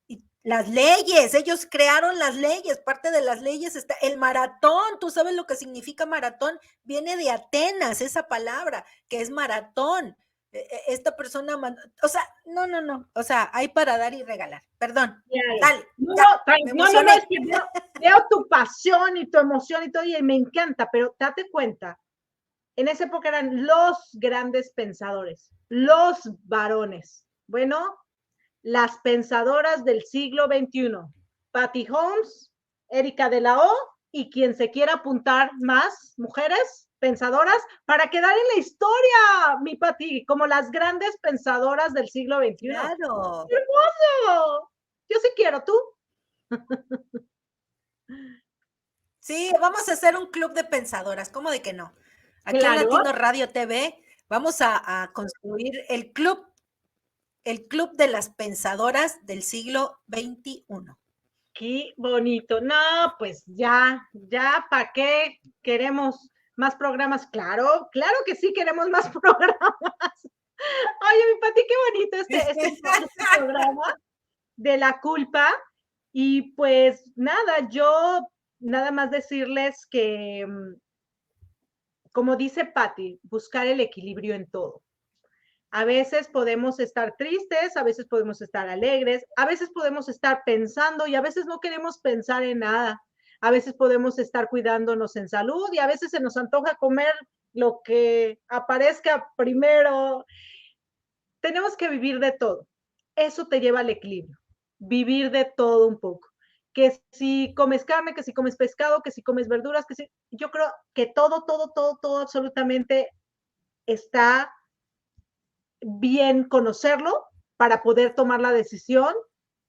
[SPEAKER 2] y las leyes, ellos crearon las leyes, parte de las leyes está el maratón, tú sabes lo que significa maratón, viene de Atenas esa palabra, que es maratón. Esta persona, o sea, no, o sea, hay para dar y regalar, perdón,
[SPEAKER 4] claro.
[SPEAKER 2] dale,
[SPEAKER 4] No,
[SPEAKER 2] ya, me
[SPEAKER 4] no,
[SPEAKER 2] emocioné.
[SPEAKER 4] es que veo tu pasión y tu emoción y todo, y me encanta, pero date cuenta, en esa época eran los grandes pensadores, los varones. Bueno, las pensadoras del siglo XXI, Patty Holmes, Erika de la O y quien se quiera apuntar más, mujeres pensadoras, para quedar en la historia, mi Patty, como las grandes pensadoras del siglo XXI.
[SPEAKER 2] Claro.
[SPEAKER 4] ¡Hermoso! Yo sí quiero, ¿tú?
[SPEAKER 2] Sí, vamos a hacer un club de pensadoras, ¿cómo de que no? Aquí en
[SPEAKER 4] Claro.
[SPEAKER 2] Latino Radio TV vamos a construir el club de las pensadoras del siglo XXI.
[SPEAKER 4] Qué bonito. No, pues ya, ¿para qué queremos más programas? Claro, claro que sí queremos más programas. Oye, mi Pati, qué bonito este programa de la culpa. Y pues nada, yo nada más decirles que, como dice Pati, buscar el equilibrio en todo. A veces podemos estar tristes, a veces podemos estar alegres, a veces podemos estar pensando y a veces no queremos pensar en nada. A veces podemos estar cuidándonos en salud y a veces se nos antoja comer lo que aparezca primero. Tenemos que vivir de todo. Eso te lleva al equilibrio. Vivir de todo un poco. Que si comes carne, que si comes pescado, que si comes verduras, que si... Yo creo que todo absolutamente está bien conocerlo para poder tomar la decisión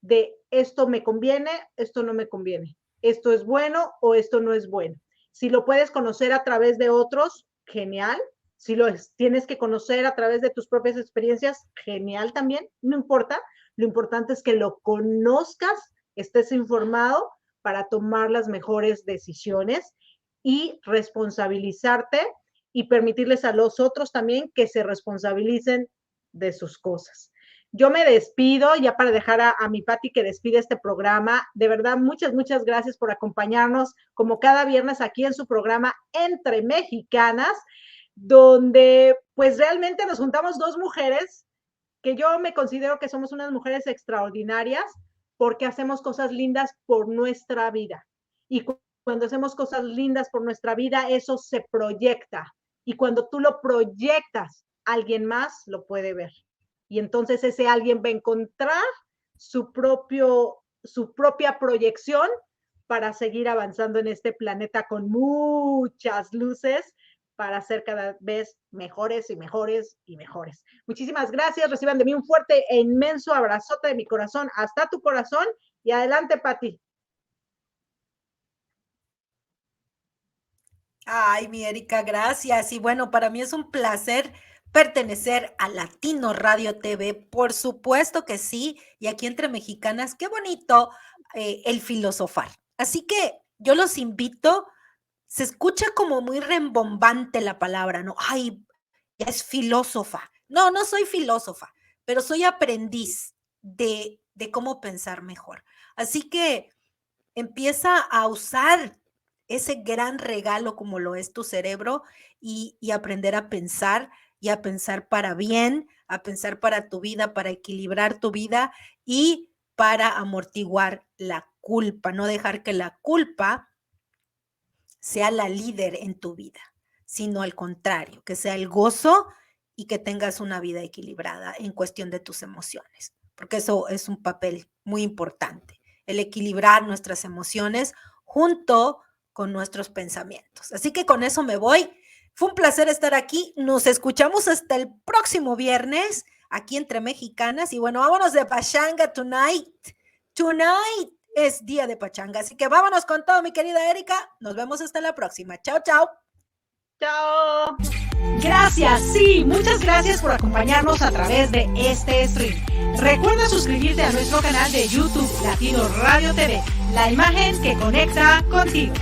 [SPEAKER 4] de esto me conviene, esto no me conviene, esto es bueno o esto no es bueno. Si lo puedes conocer a través de otros, genial. Si lo tienes que conocer a través de tus propias experiencias, genial también, no importa. Lo importante es que lo conozcas, estés informado para tomar las mejores decisiones y responsabilizarte y permitirles a los otros también que se responsabilicen de sus cosas. Yo me despido ya para dejar a mi Pati que despide este programa. De verdad, muchas gracias por acompañarnos como cada viernes aquí en su programa Entre Mexicanas, donde pues realmente nos juntamos dos mujeres que yo me considero que somos unas mujeres extraordinarias porque hacemos cosas lindas por nuestra vida. Y cuando hacemos cosas lindas por nuestra vida, eso se proyecta. Y cuando tú lo proyectas, alguien más lo puede ver. Y entonces ese alguien va a encontrar su propia proyección para seguir avanzando en este planeta con muchas luces, para ser cada vez mejores y mejores y mejores. Muchísimas gracias. Reciban de mí un fuerte e inmenso abrazote de mi corazón hasta tu corazón. Y adelante, Pati.
[SPEAKER 2] Ay, mi Erika, gracias. Y bueno, para mí es un placer pertenecer a Latino Radio TV, por supuesto que sí, y aquí entre mexicanas, qué bonito el filosofar. Así que yo los invito, se escucha como muy rembombante la palabra, ¿no? Ay, ya es filósofa. No, no soy filósofa, pero soy aprendiz de cómo pensar mejor. Así que empieza a usar ese gran regalo como lo es tu cerebro y aprender a pensar y a pensar para bien, a pensar para tu vida, para equilibrar tu vida y para amortiguar la culpa, no dejar que la culpa sea la líder en tu vida, sino al contrario, que sea el gozo y que tengas una vida equilibrada en cuestión de tus emociones, porque eso es un papel muy importante, el equilibrar nuestras emociones junto con nuestros pensamientos. Así que con eso me voy. Fue un placer estar aquí. Nos escuchamos hasta el próximo viernes aquí entre mexicanas. Y bueno, vámonos de pachanga tonight. Tonight es día de pachanga. Así que vámonos con todo, mi querida Erika. Nos vemos hasta la próxima. Chao, chao.
[SPEAKER 4] Chao.
[SPEAKER 1] Gracias, sí, muchas gracias por acompañarnos a través de este stream. Recuerda suscribirte a nuestro canal de YouTube Latino Radio TV, la imagen que conecta contigo.